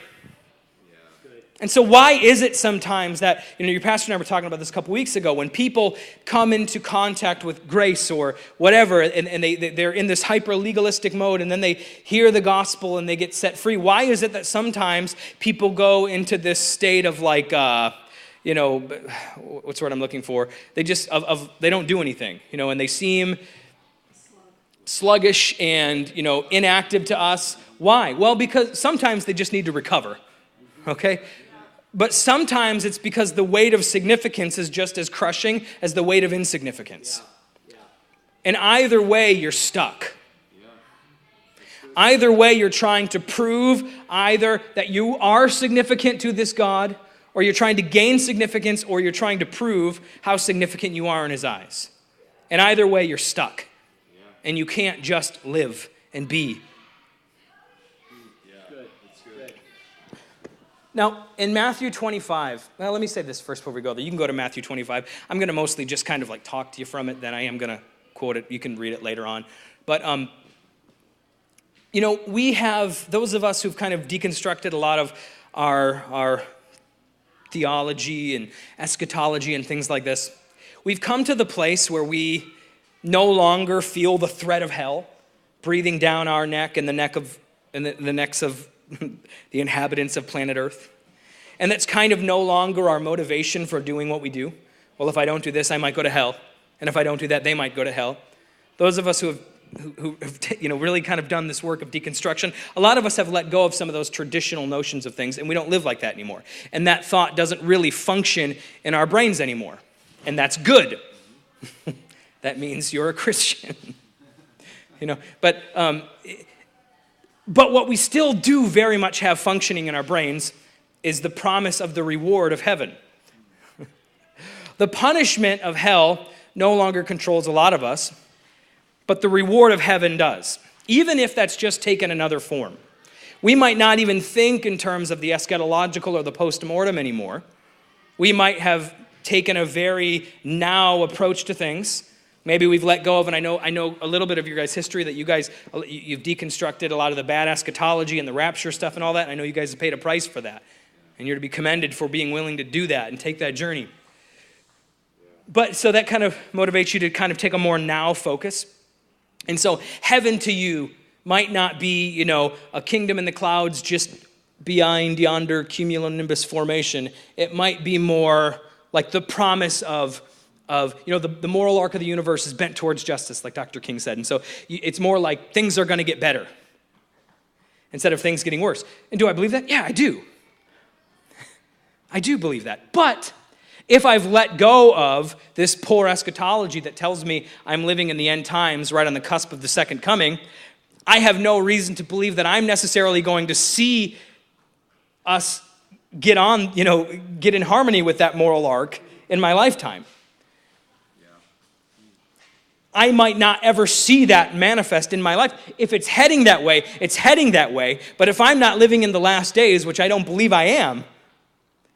And so why is it sometimes that, your pastor and I were talking about this a couple weeks ago, when people come into contact with grace or whatever, and they're in this hyper-legalistic mode, and then they hear the gospel and they get set free, why is it that sometimes people go into this state of like, what's the word I'm looking for? They just, they don't do anything, and they seem sluggish and, inactive to us. Why? Well, because sometimes they just need to recover, okay? But sometimes it's because the weight of significance is just as crushing as the weight of insignificance. And either way, you're stuck. Either way, you're trying to prove either that you are significant to this God, or you're trying to gain significance, or you're trying to prove how significant you are in his eyes. And either way, you're stuck. And you can't just live and be. Now, in Matthew 25, well, let me say this first before we go there. You can go to Matthew 25. I'm going to mostly just kind of like talk to you from it, then I am going to quote it. You can read it later on. But, we have, those of us who've kind of deconstructed a lot of our theology and eschatology and things like this, we've come to the place where we no longer feel the threat of hell breathing down our neck and the necks of the inhabitants of planet Earth. And that's kind of no longer our motivation for doing what we do. Well, if I don't do this, I might go to hell. And if I don't do that, they might go to hell. Those of us who have really kind of done this work of deconstruction, a lot of us have let go of some of those traditional notions of things, and we don't live like that anymore. And that thought doesn't really function in our brains anymore. And that's good. That means you're a Christian. But what we still do very much have functioning in our brains is the promise of the reward of heaven. The punishment of hell no longer controls a lot of us, but the reward of heaven does, even if that's just taken another form. We might not even think in terms of the eschatological or the post-mortem anymore. We might have taken a very now approach to things. Maybe we've let go of, and I know a little bit of your guys' history, that you've deconstructed a lot of the bad eschatology and the rapture stuff and all that. I know you guys have paid a price for that. And you're to be commended for being willing to do that and take that journey. But so that kind of motivates you to kind of take a more now focus. And so heaven to you might not be, a kingdom in the clouds just behind yonder cumulonimbus formation. It might be more like the promise of the moral arc of the universe is bent towards justice, like Dr. King said. And so it's more like things are going to get better instead of things getting worse. And do I believe that? Yeah, I do. I do believe that. But if I've let go of this poor eschatology that tells me I'm living in the end times right on the cusp of the second coming, I have no reason to believe that I'm necessarily going to see us get in harmony with that moral arc in my lifetime. I might not ever see that manifest in my life. If it's heading that way, it's heading that way. But if I'm not living in the last days, which I don't believe I am,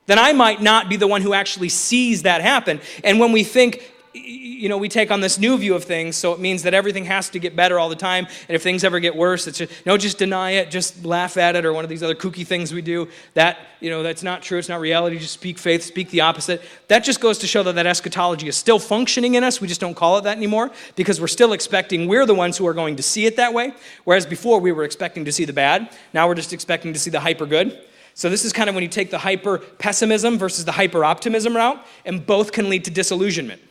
then I might not be the one who actually sees that happen. And when we think, we take on this new view of things, so it means that everything has to get better all the time. And if things ever get worse, it's just deny it, just laugh at it, or one of these other kooky things we do. That, that's not true, it's not reality, just speak faith, speak the opposite. That just goes to show that eschatology is still functioning in us. We just don't call it that anymore because we're still expecting we're the ones who are going to see it that way. Whereas before we were expecting to see the bad. Now we're just expecting to see the hyper good. So this is kind of when you take the hyper pessimism versus the hyper optimism route, and both can lead to disillusionment.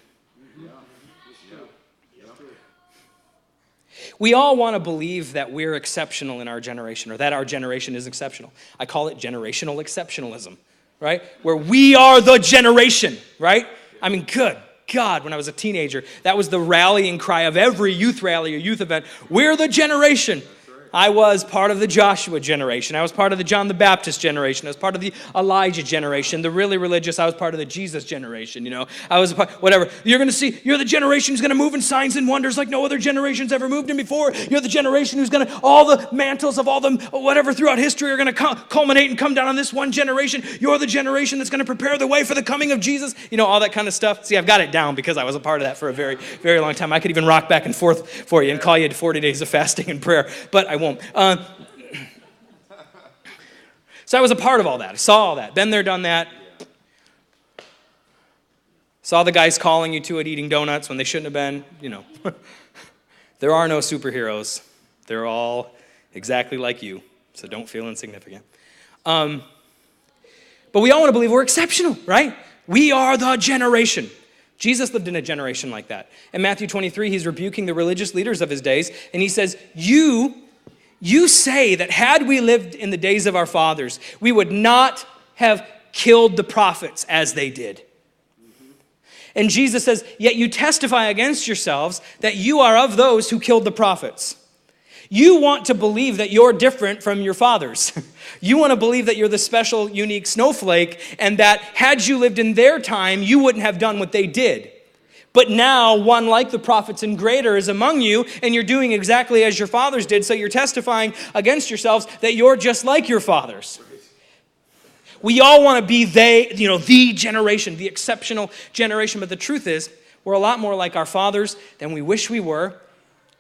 We all want to believe that we're exceptional in our generation, or that our generation is exceptional. I call it generational exceptionalism, right? Where we are the generation, right? I mean, good God, when I was a teenager, that was the rallying cry of every youth rally or youth event. We're the generation. I was part of the Joshua generation. I was part of the John the Baptist generation. I was part of the Elijah generation. The really religious, I was part of the Jesus generation, I was a part, whatever. You're going to see, you're the generation who's going to move in signs and wonders like no other generation's ever moved in before. You're the generation who's going to, all the mantles of all them, whatever throughout history are going to culminate and come down on this one generation. You're the generation that's going to prepare the way for the coming of Jesus. All that kind of stuff. See, I've got it down because I was a part of that for a very, very long time. I could even rock back and forth for you and call you to 40 days of fasting and prayer, but I won't. So I was a part of all that. I saw all that. Been there, done that. Saw the guys calling you to it, eating donuts when they shouldn't have been. There are no superheroes. They're all exactly like you, so don't feel insignificant. But we all want to believe we're exceptional, right? We are the generation. Jesus lived in a generation like that. In Matthew 23, he's rebuking the religious leaders of his days, and he says, you say that had we lived in the days of our fathers, we would not have killed the prophets as they did. And Jesus says, yet you testify against yourselves that you are of those who killed the prophets. You want to believe that you're different from your fathers. You want to believe that you're the special, unique snowflake, and that had you lived in their time, you wouldn't have done what they did. But now, one like the prophets and greater is among you, and you're doing exactly as your fathers did, so you're testifying against yourselves that you're just like your fathers. We all want to be the generation, the exceptional generation, but the truth is, we're a lot more like our fathers than we wish we were,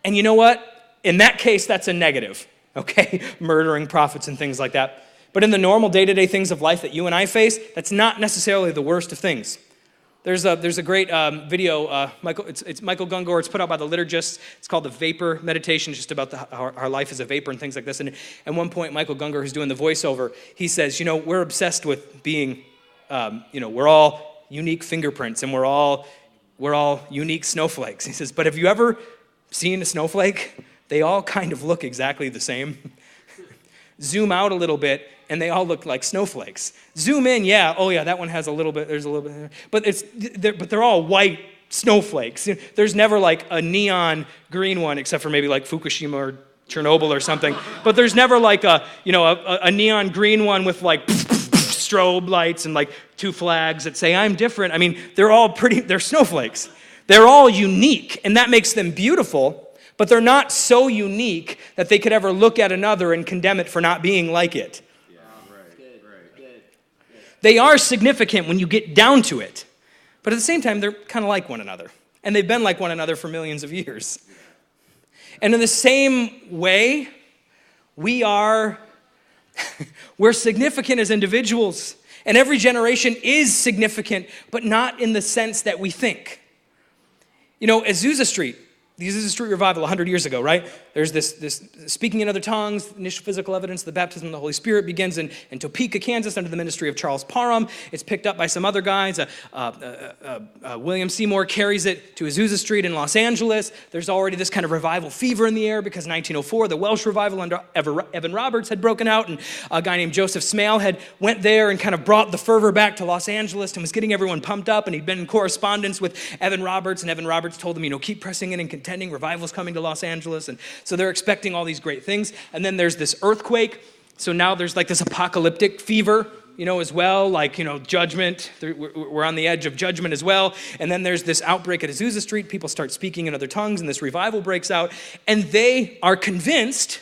and you know what? In that case, that's a negative, okay? Murdering prophets and things like that. But in the normal day-to-day things of life that you and I face, that's not necessarily the worst of things. There's a great video, it's Michael Gungor, it's put out by the Liturgists. It's called The Vapor Meditation, just about our life as a vapor and things like this. And at one point, Michael Gungor, who's doing the voiceover, he says, we're obsessed with being, we're all unique fingerprints and we're all unique snowflakes. He says, but have you ever seen a snowflake? They all kind of look exactly the same. Zoom out a little bit, and they all look like snowflakes. Zoom in, that one has a little bit, there's a little bit, but they're all white snowflakes. There's never like a neon green one, except for maybe like Fukushima or Chernobyl or something. But there's never like a neon green one with like strobe lights and like two flags that say, I'm different. I mean, they're snowflakes. They're all unique, and that makes them beautiful. But they're not so unique that they could ever look at another and condemn it for not being like it. Yeah, right. They are significant when you get down to it. But at the same time, they're kind of like one another. And they've been like one another for millions of years. And in the same way, we're significant as individuals. And every generation is significant, but not in the sense that we think. Azusa Street. The Azusa Street revival 100 years ago, right? There's this speaking in other tongues, initial physical evidence of the baptism of the Holy Spirit begins in Topeka, Kansas, under the ministry of Charles Parham. It's picked up by some other guys. William Seymour carries it to Azusa Street in Los Angeles. There's already this kind of revival fever in the air because 1904, the Welsh revival under Evan Roberts had broken out, and a guy named Joseph Smale had went there and kind of brought the fervor back to Los Angeles and was getting everyone pumped up, and he'd been in correspondence with Evan Roberts, and Evan Roberts told him, keep pressing in and contending. Revival's coming to Los Angeles. And so they're expecting all these great things. And then there's this earthquake. So now there's like this apocalyptic fever, as well, like, judgment. We're on the edge of judgment as well. And then there's this outbreak at Azusa Street. People start speaking in other tongues, and this revival breaks out. And they are convinced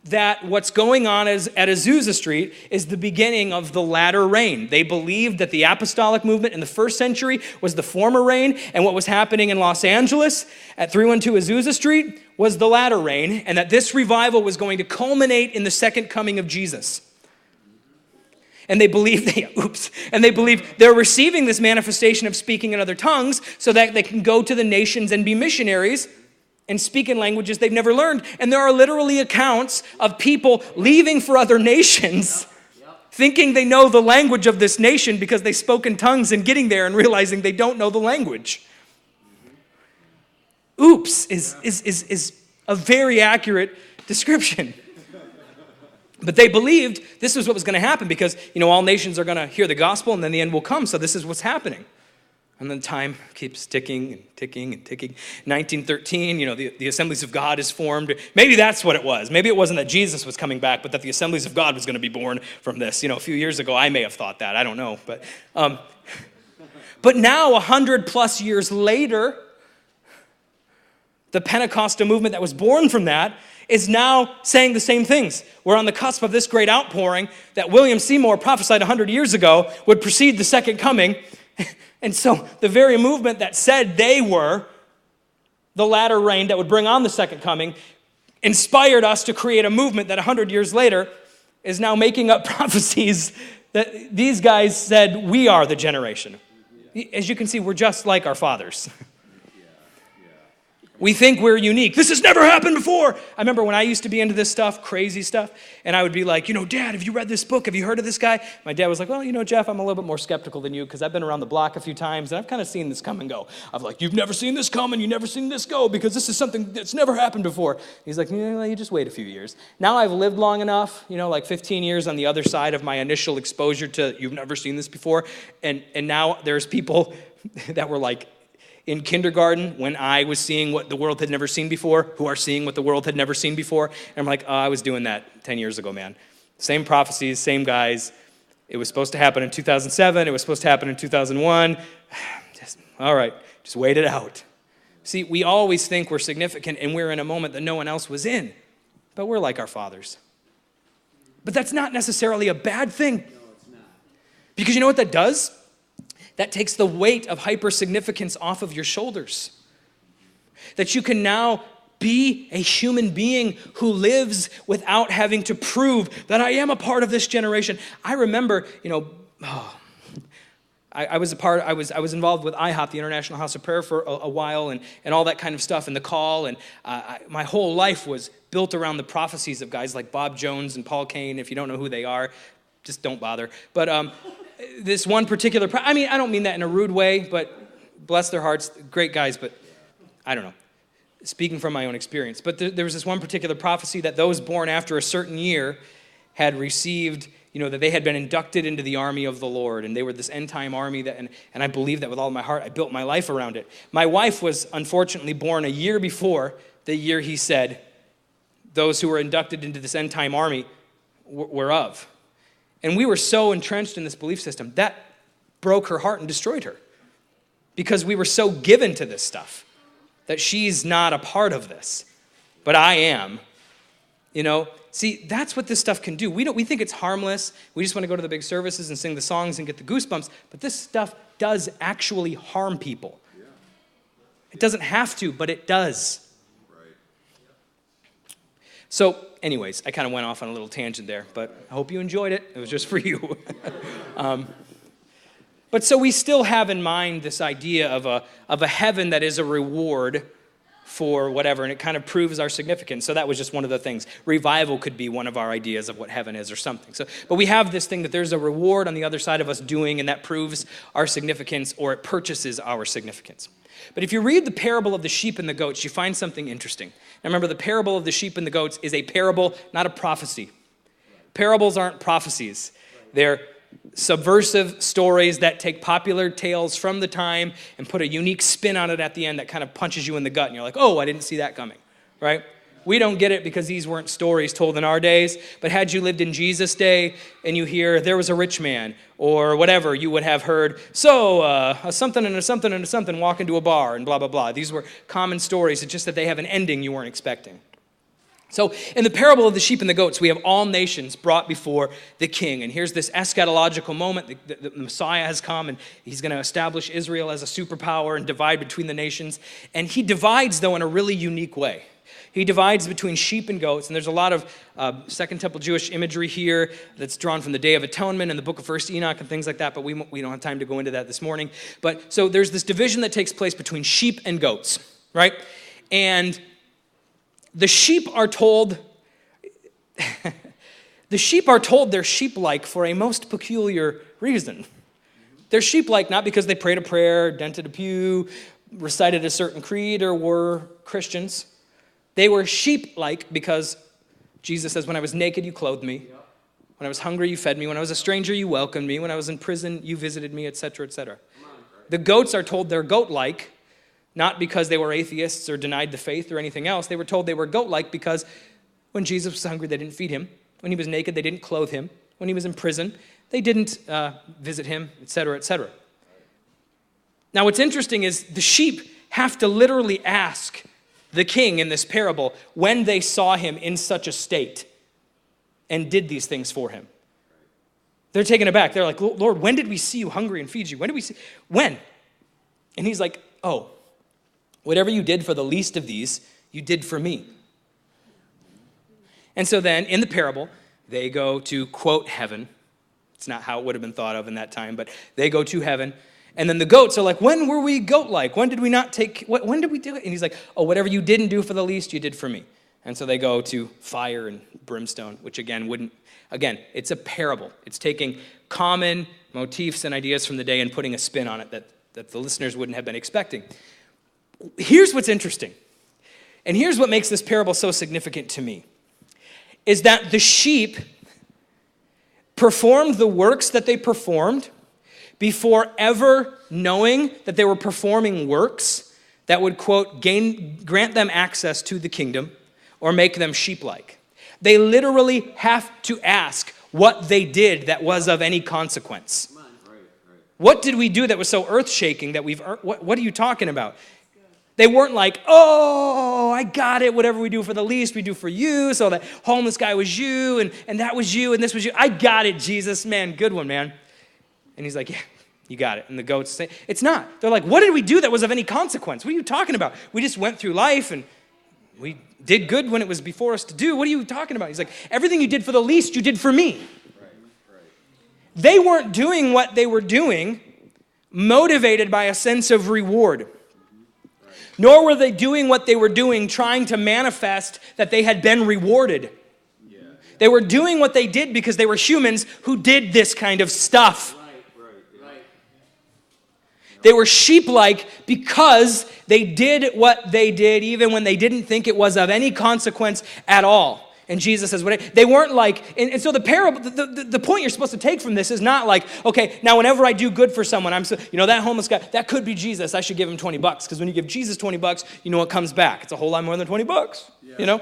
that what's going on at Azusa Street is the beginning of the latter rain. They believed that the apostolic movement in the first century was the former rain, and what was happening in Los Angeles at 312 Azusa Street was the latter rain, and that this revival was going to culminate in the second coming of Jesus. And they believe they're receiving this manifestation of speaking in other tongues so that they can go to the nations and be missionaries and speak in languages they've never learned. And there are literally accounts of people leaving for other nations, thinking they know the language of this nation because they spoke in tongues, and getting there and realizing they don't know the language. Oops is a very accurate description. But they believed this was what was going to happen because, all nations are going to hear the gospel and then the end will come. So this is what's happening. And then time keeps ticking and ticking and ticking. 1913, the Assemblies of God is formed. Maybe that's what it was. Maybe it wasn't that Jesus was coming back, but that the Assemblies of God was going to be born from this. A few years ago, I may have thought that. I don't know. But now, 100 plus years later, the Pentecostal movement that was born from that is now saying the same things. We're on the cusp of this great outpouring that William Seymour prophesied 100 years ago would precede the second coming. And so the very movement that said they were the latter rain that would bring on the second coming inspired us to create a movement that 100 years later is now making up prophecies that these guys said we are the generation. As you can see, we're just like our fathers. We think we're unique. This has never happened before. I remember when I used to be into this stuff, crazy stuff, and I would be like, Dad, have you read this book? Have you heard of this guy? My dad was like, well, Jeff, I'm a little bit more skeptical than you because I've been around the block a few times, and I've kind of seen this come and go. I'm like, you've never seen this come and you've never seen this go because this is something that's never happened before. He's like, you just wait a few years. Now I've lived long enough, like 15 years on the other side of my initial exposure to you've never seen this before, and now there's people that were like, in kindergarten, when I was seeing what the world had never seen before, who are seeing what the world had never seen before. And I'm like, I was doing that 10 years ago, man. Same prophecies, same guys. It was supposed to happen in 2007. It was supposed to happen in 2001. All right, just wait it out. See, we always think we're significant and we're in a moment that no one else was in. But we're like our fathers. But that's not necessarily a bad thing. No, it's not. Because you know what that does? That takes the weight of hyper-significance off of your shoulders. That you can now be a human being who lives without having to prove that I am a part of this generation. I remember, I was involved with IHOP, the International House of Prayer, for a while, and all that kind of stuff, and the call, and my whole life was built around the prophecies of guys like Bob Jones and Paul Cain. If you don't know who they are, just don't bother. But this one particular, I don't mean that in a rude way, but bless their hearts, great guys, but I don't know. Speaking from my own experience. But there was this one particular prophecy that those born after a certain year had received, that they had been inducted into the army of the Lord, and they were this end-time army, and I believe that with all my heart. I built my life around it. My wife was unfortunately born a year before the year he said those who were inducted into this end-time army were of. And we were so entrenched in this belief system, that broke her heart and destroyed her. Because we were so given to this stuff, that she's not a part of this. But I am. See, that's what this stuff can do. We think it's harmless. We just want to go to the big services and sing the songs and get the goosebumps. But this stuff does actually harm people. Yeah. It doesn't have to, but it does. Right. So, anyways, I kind of went off on a little tangent there, but I hope you enjoyed it. It was just for you. But so we still have in mind this idea of a heaven that is a reward for whatever, and it kind of proves our significance. So that was just one of the things. Revival could be one of our ideas of what heaven is or something. But we have this thing that there's a reward on the other side of us doing, and that proves our significance, or it purchases our significance. But if you read the parable of the sheep and the goats, you find something interesting. Now remember, the parable of the sheep and the goats is a parable, not a prophecy. Parables aren't prophecies. They're subversive stories that take popular tales from the time and put a unique spin on it at the end that kind of punches you in the gut, and you're like, oh, I didn't see that coming, right? We don't get it because these weren't stories told in our days, but had you lived in Jesus' day and you hear there was a rich man or whatever, you would have heard, a something and a something and a something walk into a bar and blah, blah, blah. These were common stories. It's just that they have an ending you weren't expecting. So in the parable of the sheep and the goats, we have all nations brought before the king. And here's this eschatological moment. The Messiah has come, and he's going to establish Israel as a superpower and divide between the nations. And he divides, though, in a really unique way. He divides between sheep and goats, and there's a lot of Second Temple Jewish imagery here that's drawn from the Day of Atonement and the book of First Enoch and things like that, but we don't have time to go into that this morning. But so there's this division that takes place between sheep and goats, right? And the sheep are told they're sheep-like for a most peculiar reason. They're sheep-like not because they prayed a prayer, dented a pew, recited a certain creed, or were Christians. They were sheep-like because Jesus says, when I was naked, you clothed me. When I was hungry, you fed me. When I was a stranger, you welcomed me. When I was in prison, you visited me, etc., etc. The goats are told they're goat-like, not because they were atheists or denied the faith or anything else. They were told they were goat-like because when Jesus was hungry, they didn't feed him. When he was naked, they didn't clothe him. When he was in prison, they didn't visit him, etc., etc. Now, what's interesting is the sheep have to literally ask the king in this parable when they saw him in such a state and did these things for him. They're taken aback. They're like, Lord, when did we see you hungry and feed you? When? And he's like, oh, whatever you did for the least of these, you did for me. And so then, in the parable, they go to, quote, heaven. It's not how it would have been thought of in that time, but they go to heaven. And then the goats are like, when were we goat-like? When did we not take, when did we do it? And he's like, oh, whatever you didn't do for the least, you did for me. And so they go to fire and brimstone, which again, it's a parable. It's taking common motifs and ideas from the day and putting a spin on it that the listeners wouldn't have been expecting. Here's what's interesting, and here's what makes this parable so significant to me, is that the sheep performed the works that they performed before ever knowing that they were performing works that would, quote, grant them access to the kingdom or make them sheep-like. They literally have to ask what they did that was of any consequence. What did we do that was so earth-shaking that what are you talking about? They weren't like, oh, I got it. Whatever we do for the least, we do for you. So that homeless guy was you, and that was you, and this was you. I got it, Jesus. Man, good one, man. And he's like, yeah, you got it. And the goats say, it's not. They're like, what did we do that was of any consequence? What are you talking about? We just went through life, and we did good when it was before us to do. What are you talking about? He's like, everything you did for the least, you did for me. Right. They weren't doing what they were doing motivated by a sense of reward. Nor were they doing what they were doing trying to manifest that they had been rewarded. Yeah. They were doing what they did because they were humans who did this kind of stuff. Right. They were sheep-like because they did what they did even when they didn't think it was of any consequence at all. And Jesus says, they weren't like, and so the parable, the point you're supposed to take from this is not like, okay, now whenever I do good for someone, that homeless guy, that could be Jesus, I should give him $20, because when you give Jesus $20, you know what comes back. It's a whole lot more than $20, Right.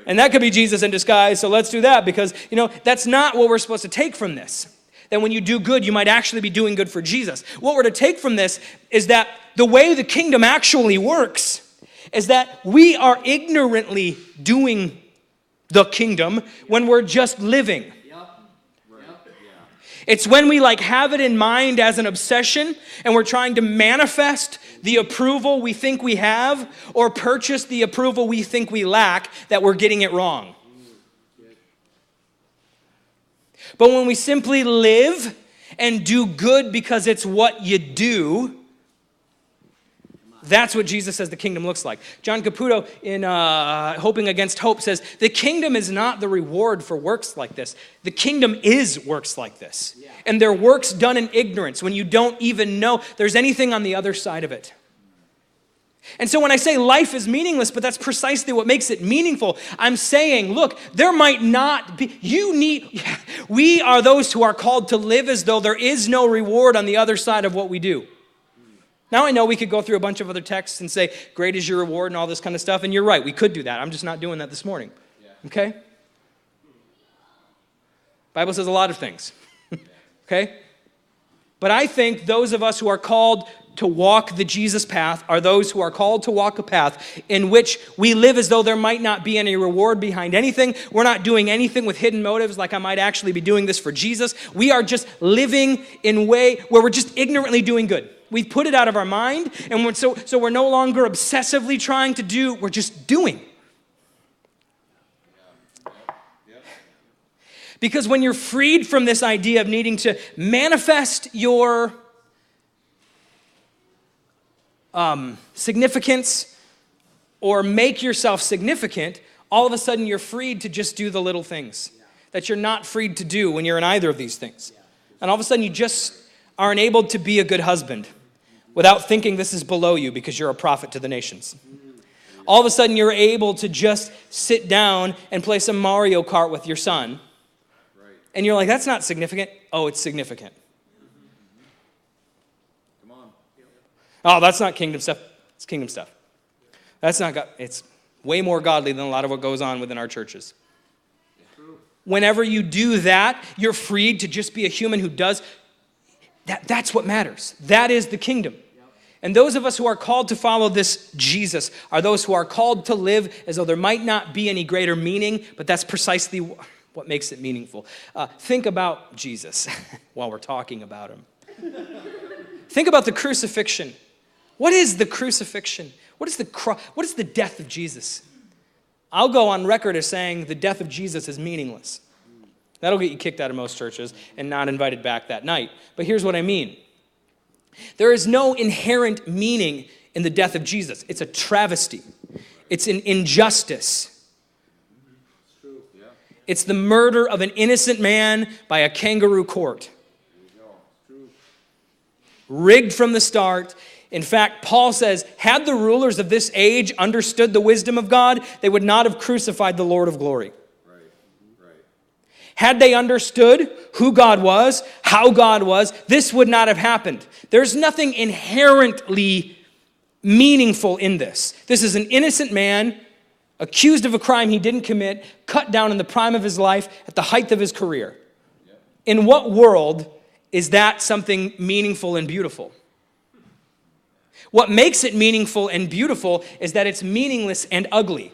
And that could be Jesus in disguise, so let's do that, because, that's not what we're supposed to take from this. That when you do good, you might actually be doing good for Jesus. What we're to take from this is that the way the kingdom actually works is that we are ignorantly doing the kingdom when we're just living. It's when we have it in mind as an obsession and we're trying to manifest the approval we think we have or purchase the approval we think we lack that we're getting it wrong. But when we simply live and do good because it's what you do, that's what Jesus says the kingdom looks like. John Caputo in Hoping Against Hope says, the kingdom is not the reward for works like this. The kingdom is works like this. Yeah. And they're works done in ignorance when you don't even know there's anything on the other side of it. And so when I say life is meaningless, but that's precisely what makes it meaningful, I'm saying, look, there might not be, we are those who are called to live as though there is no reward on the other side of what we do. Now I know we could go through a bunch of other texts and say, great is your reward and all this kind of stuff, and you're right, we could do that. I'm just not doing that this morning. Okay? Bible says a lot of things. Okay? But I think those of us who are called to walk the Jesus path are those who are called to walk a path in which we live as though there might not be any reward behind anything. We're not doing anything with hidden motives like I might actually be doing this for Jesus. We are just living in a way where we're just ignorantly doing good. We've put it out of our mind, and so we're no longer obsessively trying to do, we're just doing. Because when you're freed from this idea of needing to manifest your significance or make yourself significant, all of a sudden you're freed to just do the little things that you're not freed to do when you're in either of these things. And all of a sudden you just are enabled to be a good husband without thinking this is below you because you're a prophet to the nations. All of a sudden you're able to just sit down and play some Mario Kart with your son. And you're like, that's not significant. Oh, it's significant. Oh, that's not kingdom stuff. It's kingdom stuff. That's not God. It's way more godly than a lot of what goes on within our churches. Whenever you do that, you're freed to just be a human who does. That's what matters. That is the kingdom. And those of us who are called to follow this Jesus are those who are called to live as though there might not be any greater meaning, but that's precisely what makes it meaningful. Think about Jesus while we're talking about him. Think about the crucifixion. What is the crucifixion? What is the cross? What is the death of Jesus? I'll go on record as saying the death of Jesus is meaningless. That'll get you kicked out of most churches and not invited back that night. But here's what I mean. There is no inherent meaning in the death of Jesus. It's a travesty. It's an injustice. It's the murder of an innocent man by a kangaroo court. Rigged from the start. In fact, Paul says, had the rulers of this age understood the wisdom of God, they would not have crucified the Lord of glory. Had they understood who God was, how God was, this would not have happened. There's nothing inherently meaningful in this. This is an innocent man accused of a crime he didn't commit, cut down in the prime of his life at the height of his career. In what world is that something meaningful and beautiful? What makes it meaningful and beautiful is that it's meaningless and ugly.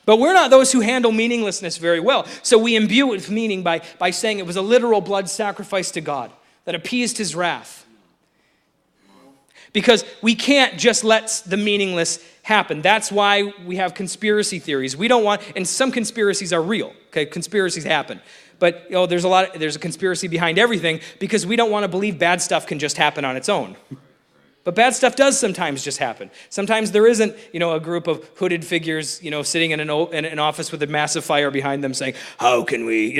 But we're not those who handle meaninglessness very well. So we imbue it with meaning by saying it was a literal blood sacrifice to God that appeased his wrath. Because we can't just let the meaningless happen. That's why we have conspiracy theories. We don't want, and some conspiracies are real. Okay, conspiracies happen. But there's a conspiracy behind everything because we don't want to believe bad stuff can just happen on its own. But bad stuff does sometimes just happen. Sometimes there isn't, a group of hooded figures, sitting in an office with a massive fire behind them saying, how can we,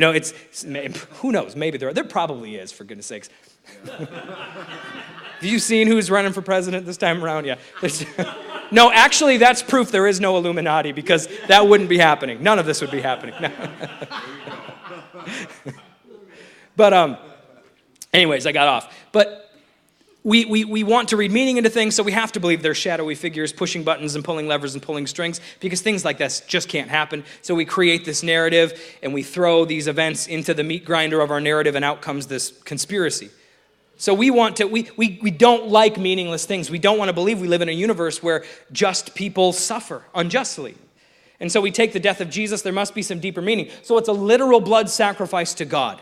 who knows, maybe there probably is, for goodness sakes. Have you seen who's running for president this time around? Yeah. No, actually, that's proof there is no Illuminati because that wouldn't be happening. None of this would be happening. No. But anyways, I got off. But we want to read meaning into things, so we have to believe they're shadowy figures pushing buttons and pulling levers and pulling strings because things like this just can't happen. So we create this narrative and we throw these events into the meat grinder of our narrative and out comes this conspiracy. So we don't like meaningless things. We don't want to believe we live in a universe where just people suffer unjustly. And so we take the death of Jesus, there must be some deeper meaning. So it's a literal blood sacrifice to God.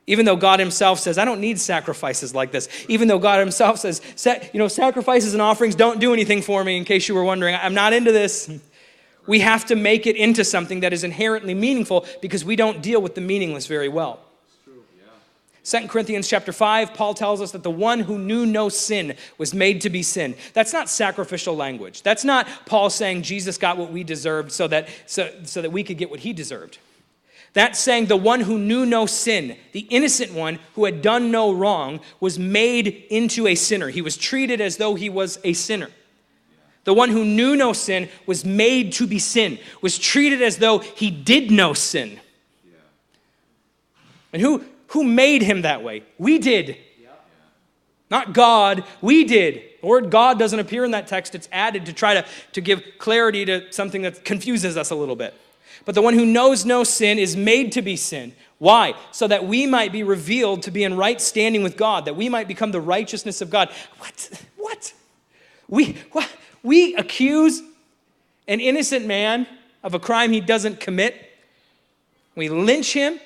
Even though God himself says, I don't need sacrifices like this. Even though God himself says, sacrifices and offerings don't do anything for me, in case you were wondering. I'm not into this. We have to make it into something that is inherently meaningful because we don't deal with the meaningless very well. 2 Corinthians chapter 5, Paul tells us that the one who knew no sin was made to be sin. That's not sacrificial language. That's not Paul saying Jesus got what we deserved so that we could get what he deserved. That's saying the one who knew no sin, the innocent one who had done no wrong, was made into a sinner. He was treated as though he was a sinner. The one who knew no sin was made to be sin, was treated as though he did no sin. And who made him that way? We did. Not God, we did. The word God doesn't appear in that text. It's added to try to give clarity to something that confuses us a little bit. But the one who knows no sin is made to be sin. Why? So that we might be revealed to be in right standing with God, that we might become the righteousness of God. What? We accuse an innocent man of a crime he doesn't commit. We lynch him,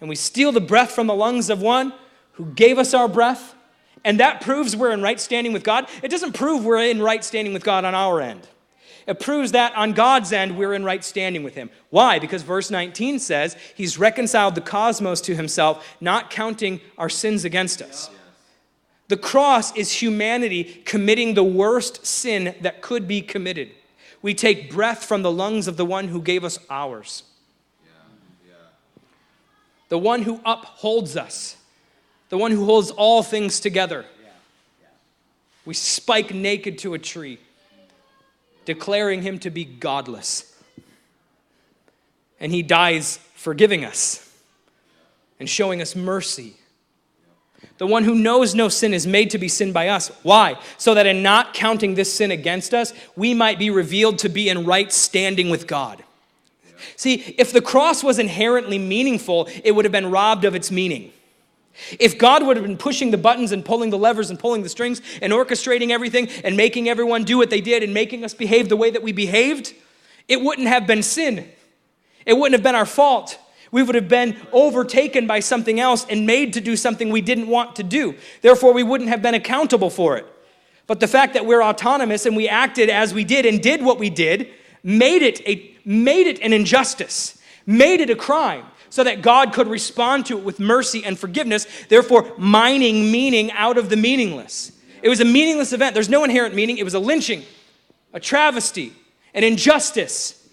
and we steal the breath from the lungs of one who gave us our breath. And that proves we're in right standing with God. It doesn't prove we're in right standing with God on our end. It proves that on God's end, we're in right standing with him. Why? Because verse 19 says he's reconciled the cosmos to himself, not counting our sins against us. The cross is humanity committing the worst sin that could be committed. We take breath from the lungs of the one who gave us ours. The one who upholds us. The one who holds all things together. We spike naked to a tree, declaring him to be godless. And he dies forgiving us and showing us mercy. The one who knows no sin is made to be sin by us. Why? So that in not counting this sin against us, we might be revealed to be in right standing with God. See, if the cross was inherently meaningful, it would have been robbed of its meaning. If God would have been pushing the buttons and pulling the levers and pulling the strings and orchestrating everything and making everyone do what they did and making us behave the way that we behaved, it wouldn't have been sin. It wouldn't have been our fault. We would have been overtaken by something else and made to do something we didn't want to do. Therefore, we wouldn't have been accountable for it. But the fact that we're autonomous and we acted as we did and did what we did made it an injustice, made it a crime, so that God could respond to it with mercy and forgiveness, therefore mining meaning out of the meaningless. It was a meaningless event. There's no inherent meaning. It was a lynching, a travesty, an injustice.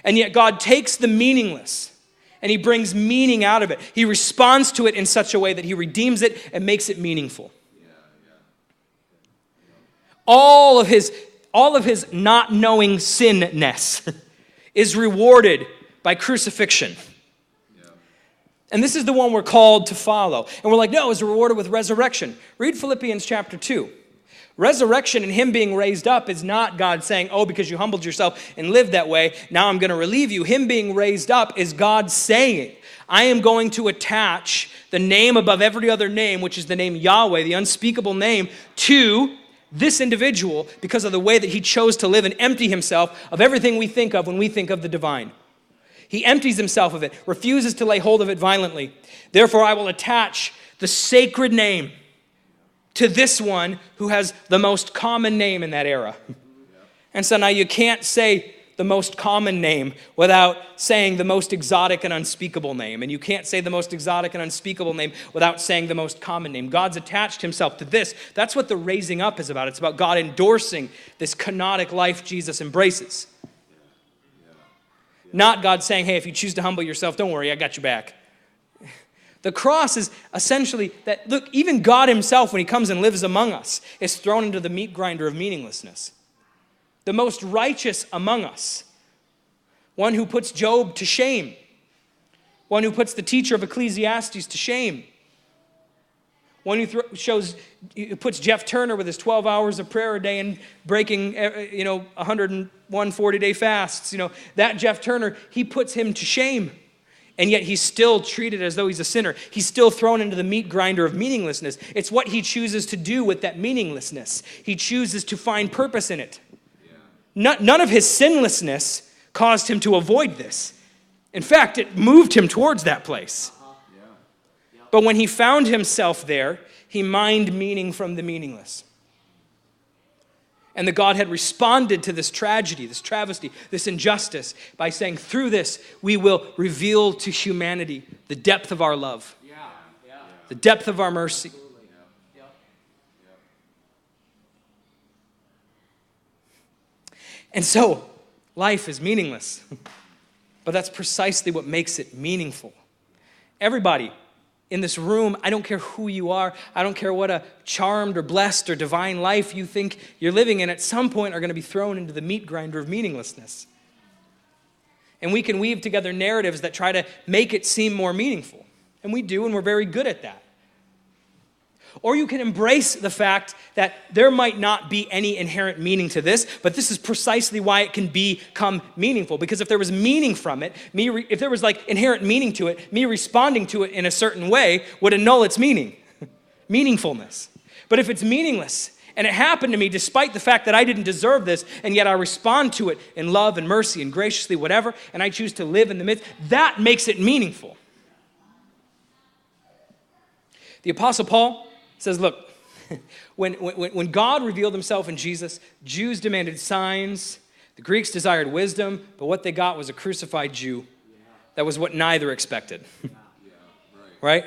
And yet God takes the meaningless and he brings meaning out of it. He responds to it in such a way that he redeems it and makes it meaningful. All of his not knowing sinness is rewarded by crucifixion. And this is the one we're called to follow. And we're like, no, it's rewarded with resurrection. Read Philippians chapter 2. Resurrection and him being raised up is not God saying, oh, because you humbled yourself and lived that way, now I'm going to relieve you. Him being raised up is God saying, I am going to attach the name above every other name, which is the name Yahweh, the unspeakable name, to this individual because of the way that he chose to live and empty himself of everything we think of when we think of the divine. He empties himself of it, refuses to lay hold of it violently. Therefore, I will attach the sacred name to this one who has the most common name in that era. And so now you can't say the most common name without saying the most exotic and unspeakable name. And you can't say the most exotic and unspeakable name without saying the most common name. God's attached himself to this. That's what the raising up is about. It's about God endorsing this canonic life Jesus embraces. Not God saying, hey, if you choose to humble yourself, don't worry, I got your back. The cross is essentially that, look, even God himself, when he comes and lives among us, is thrown into the meat grinder of meaninglessness. The most righteous among us, one who puts Job to shame, one who puts the teacher of Ecclesiastes to shame, one who puts Jeff Turner with his 12 hours of prayer a day and breaking 101 40-day fasts. That Jeff Turner, he puts him to shame. And yet he's still treated as though he's a sinner. He's still thrown into the meat grinder of meaninglessness. It's what he chooses to do with that meaninglessness. He chooses to find purpose in it. None of his sinlessness caused him to avoid this. In fact, it moved him towards that place. But when he found himself there, he mined meaning from the meaningless. And the God had responded to this tragedy, this travesty, this injustice by saying, through this, we will reveal to humanity the depth of our love, the depth of our mercy. And so, life is meaningless. But that's precisely what makes it meaningful. Everybody in this room, I don't care who you are, I don't care what a charmed or blessed or divine life you think you're living in, at some point are going to be thrown into the meat grinder of meaninglessness. And we can weave together narratives that try to make it seem more meaningful. And we do, and we're very good at that. Or you can embrace the fact that there might not be any inherent meaning to this, but this is precisely why it can become meaningful. Because if there was meaning from it, if there was inherent meaning to it, me responding to it in a certain way would annul its meaning, meaningfulness. But if it's meaningless, and it happened to me despite the fact that I didn't deserve this, and yet I respond to it in love and mercy and graciously whatever, and I choose to live in the midst, that makes it meaningful. The Apostle Paul says, look, when God revealed himself in Jesus, Jews demanded signs, the Greeks desired wisdom, but what they got was a crucified Jew. That was what neither expected. Right?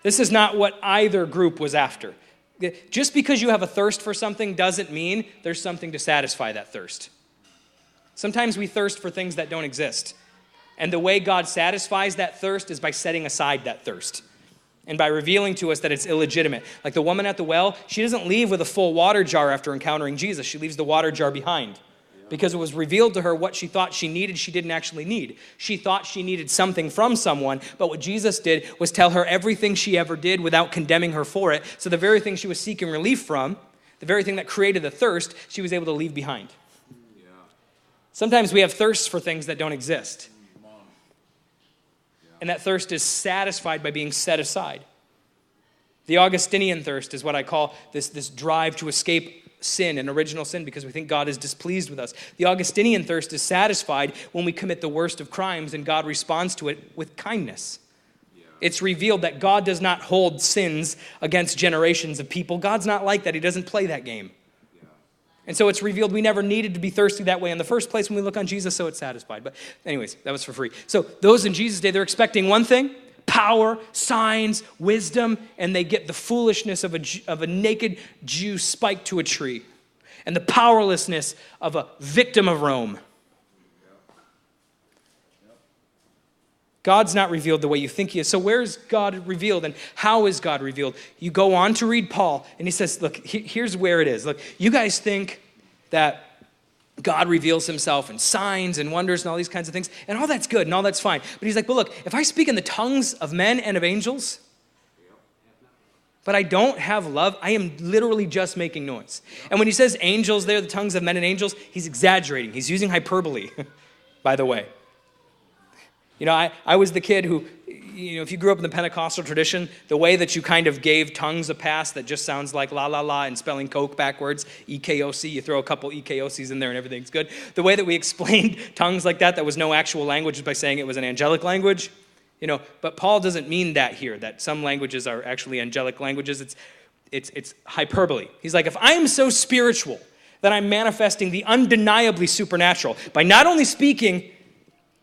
This is not what either group was after. Just because you have a thirst for something doesn't mean there's something to satisfy that thirst. Sometimes we thirst for things that don't exist. And the way God satisfies that thirst is by setting aside that thirst. And by revealing to us that it's illegitimate. Like the woman at the well, she doesn't leave with a full water jar after encountering Jesus. She leaves the water jar behind. because it was revealed to her what she thought she needed, she didn't actually need. She thought she needed something from someone, but what Jesus did was tell her everything she ever did without condemning her for it. So the very thing she was seeking relief from, the very thing that created the thirst, she was able to leave behind. Yeah. Sometimes we have thirsts for things that don't exist. And that thirst is satisfied by being set aside. The Augustinian thirst is what I call this drive to escape sin and original sin because we think God is displeased with us. The Augustinian thirst is satisfied when we commit the worst of crimes and God responds to it with kindness. Yeah. It's revealed that God does not hold sins against generations of people. God's not like that. He doesn't play that game. Yeah. And so it's revealed we never needed to be thirsty that way in the first place when we look on Jesus, so it's satisfied. But anyways, that was for free. So those in Jesus' day, they're expecting one thing: power, signs, wisdom, and they get the foolishness of a naked Jew spiked to a tree and the powerlessness of a victim of Rome. God's not revealed the way you think he is. So where is God revealed and how is God revealed? You go on to read Paul and he says, look, here's where it is. Look, you guys think that God reveals himself in signs and wonders and all these kinds of things. And all that's good and all that's fine. But he's like, but look, if I speak in the tongues of men and of angels, but I don't have love, I am literally just making noise. And when he says angels there, the tongues of men and angels, he's exaggerating. He's using hyperbole, by the way. You know, I was the kid who, you know, if you grew up in the Pentecostal tradition, the way that you kind of gave tongues a pass that just sounds like la la la and spelling Coke backwards, EKOC, you throw a couple EKOCs in there and everything's good. The way that we explained tongues like that was no actual language, is by saying it was an angelic language. You know, but Paul doesn't mean that here, that some languages are actually angelic languages. It's hyperbole. He's like, if I'm so spiritual that I'm manifesting the undeniably supernatural by not only speaking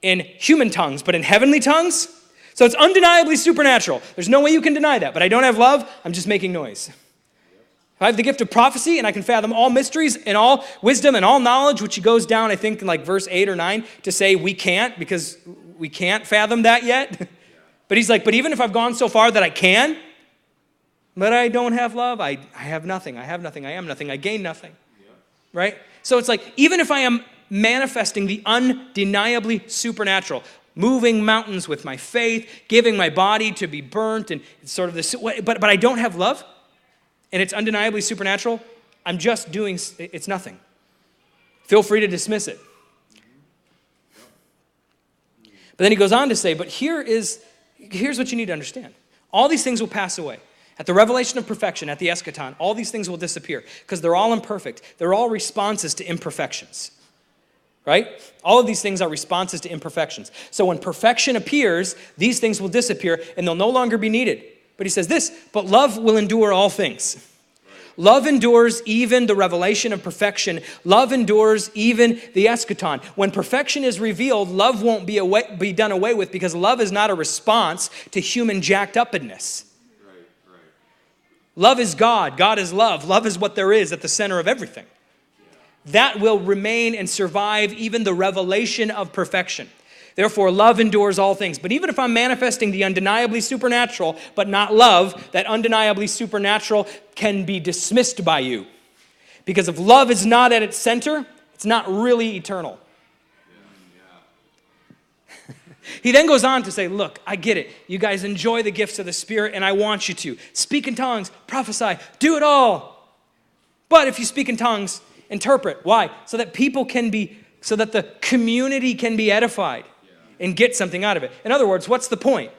in human tongues, but in heavenly tongues. So it's undeniably supernatural. There's no way you can deny that. But I don't have love, I'm just making noise. If I have the gift of prophecy and I can fathom all mysteries and all wisdom and all knowledge, which he goes down, I think, in like verse 8 or 9 to say we can't because we can't fathom that yet. But he's like, but even if I've gone so far that I can, but I don't have love, I have nothing. I have nothing. I am nothing. I gain nothing. Right? So it's like, even if I am manifesting the undeniably supernatural, moving mountains with my faith, giving my body to be burnt, and it's sort of this, but I don't have love, and it's undeniably supernatural, I'm just doing, it's nothing. Feel free to dismiss it. But then he goes on to say, but here's what you need to understand. All these things will pass away. At the revelation of perfection, at the eschaton, all these things will disappear because they're all imperfect. They're all responses to imperfections. Right? All of these things are responses to imperfections. So when perfection appears, these things will disappear and they'll no longer be needed. But he says this, but love will endure all things. Love endures even the revelation of perfection. Love endures even the eschaton. When perfection is revealed, love won't be done away with because love is not a response to human jacked upness. Right. Love is God. God is love. Love is what there is at the center of everything. That will remain and survive even the revelation of perfection. Therefore, love endures all things. But even if I'm manifesting the undeniably supernatural, but not love, that undeniably supernatural can be dismissed by you. Because if love is not at its center, it's not really eternal. He then goes on to say, look, I get it. You guys enjoy the gifts of the Spirit, and I want you to. Speak in tongues, prophesy, do it all. But if you speak in tongues, interpret. Why? So that so that the community can be edified and get something out of it. In other words, what's the point?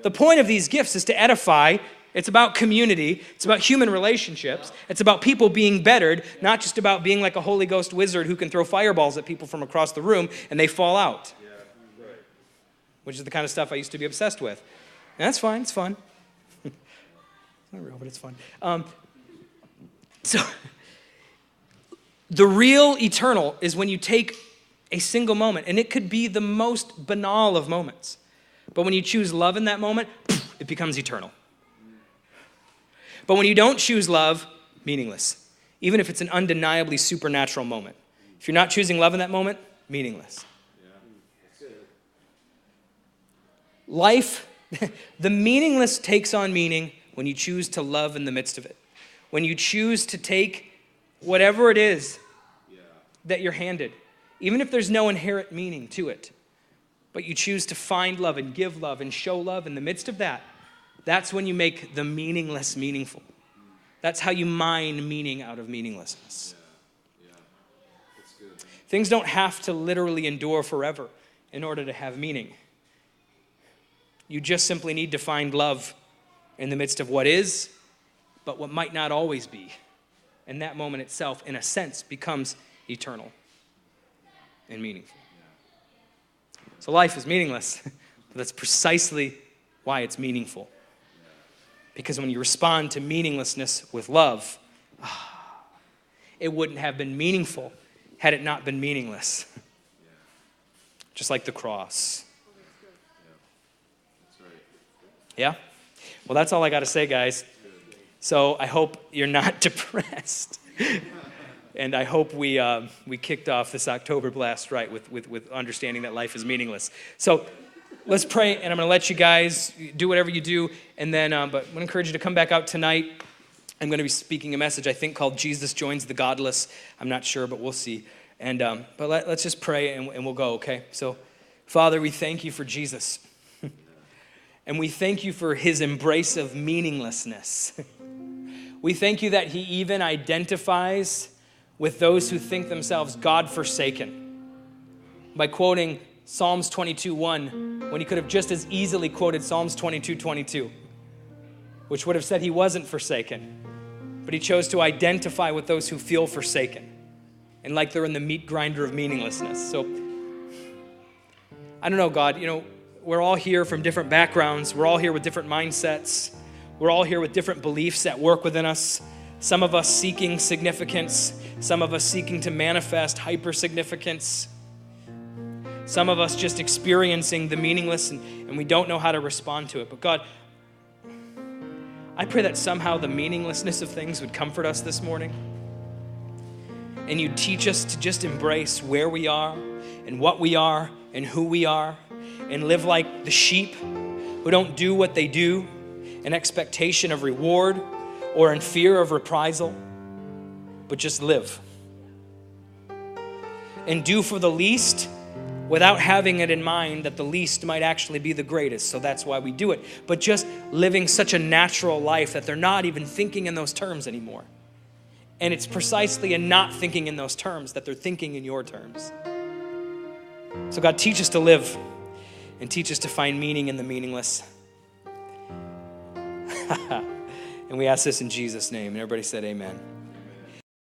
The point of these gifts is to edify. It's about community. It's about human relationships. It's about people being bettered, not just about being like a Holy Ghost wizard who can throw fireballs at people from across the room and they fall out. Which is the kind of stuff I used to be obsessed with. And that's fine. It's fun. It's not real, but it's fun. So the real eternal is when you take a single moment, and it could be the most banal of moments. But when you choose love in that moment, it becomes eternal. But when you don't choose love, meaningless. Even if it's an undeniably supernatural moment. If you're not choosing love in that moment, meaningless. Life, the meaningless takes on meaning when you choose to love in the midst of it. When you choose to take whatever it is that you're handed even if there's no inherent meaning to it, but you choose to find love and give love and show love in the midst of that, that's when you make the meaningless meaningful. That's how you mine meaning out of meaninglessness. Yeah. That's good. Things don't have to literally endure forever in order to have meaning. You just simply need to find love in the midst of what is, but what might not always be. And that moment itself, in a sense, becomes eternal and meaningful. So life is meaningless, but that's precisely why it's meaningful. Because when you respond to meaninglessness with love, it wouldn't have been meaningful had it not been meaningless. Just like the cross. That's right. Yeah? Well, that's all I got to say, guys. So I hope you're not depressed. And I hope we kicked off this October blast right with understanding that life is meaningless. So let's pray, and I'm going to let you guys do whatever you do. And then, but I'm going to encourage you to come back out tonight. I'm going to be speaking a message, I think, called Jesus Joins the Godless. I'm not sure, but we'll see. And but let's just pray, and we'll go, okay? So, Father, we thank you for Jesus. And we thank you for his embrace of meaninglessness. We thank you that he even identifies with those who think themselves God-forsaken by quoting Psalms 22:1 when he could have just as easily quoted Psalms 22:22, which would have said he wasn't forsaken. But he chose to identify with those who feel forsaken and like they're in the meat grinder of meaninglessness. So, I don't know, God, we're all here from different backgrounds. We're all here with different mindsets. We're all here with different beliefs at work within us. Some of us seeking significance. Some of us seeking to manifest hyper-significance. Some of us just experiencing the meaningless and we don't know how to respond to it. But God, I pray that somehow the meaninglessness of things would comfort us this morning. And you'd teach us to just embrace where we are and what we are and who we are and live like the sheep who don't do what they do in expectation of reward or in fear of reprisal, but just live. And do for the least without having it in mind that the least might actually be the greatest. So that's why we do it. But just living such a natural life that they're not even thinking in those terms anymore. And it's precisely in not thinking in those terms that they're thinking in your terms. So God, teach us to live and teach us to find meaning in the meaningless. And we ask this in Jesus' name. And everybody said amen.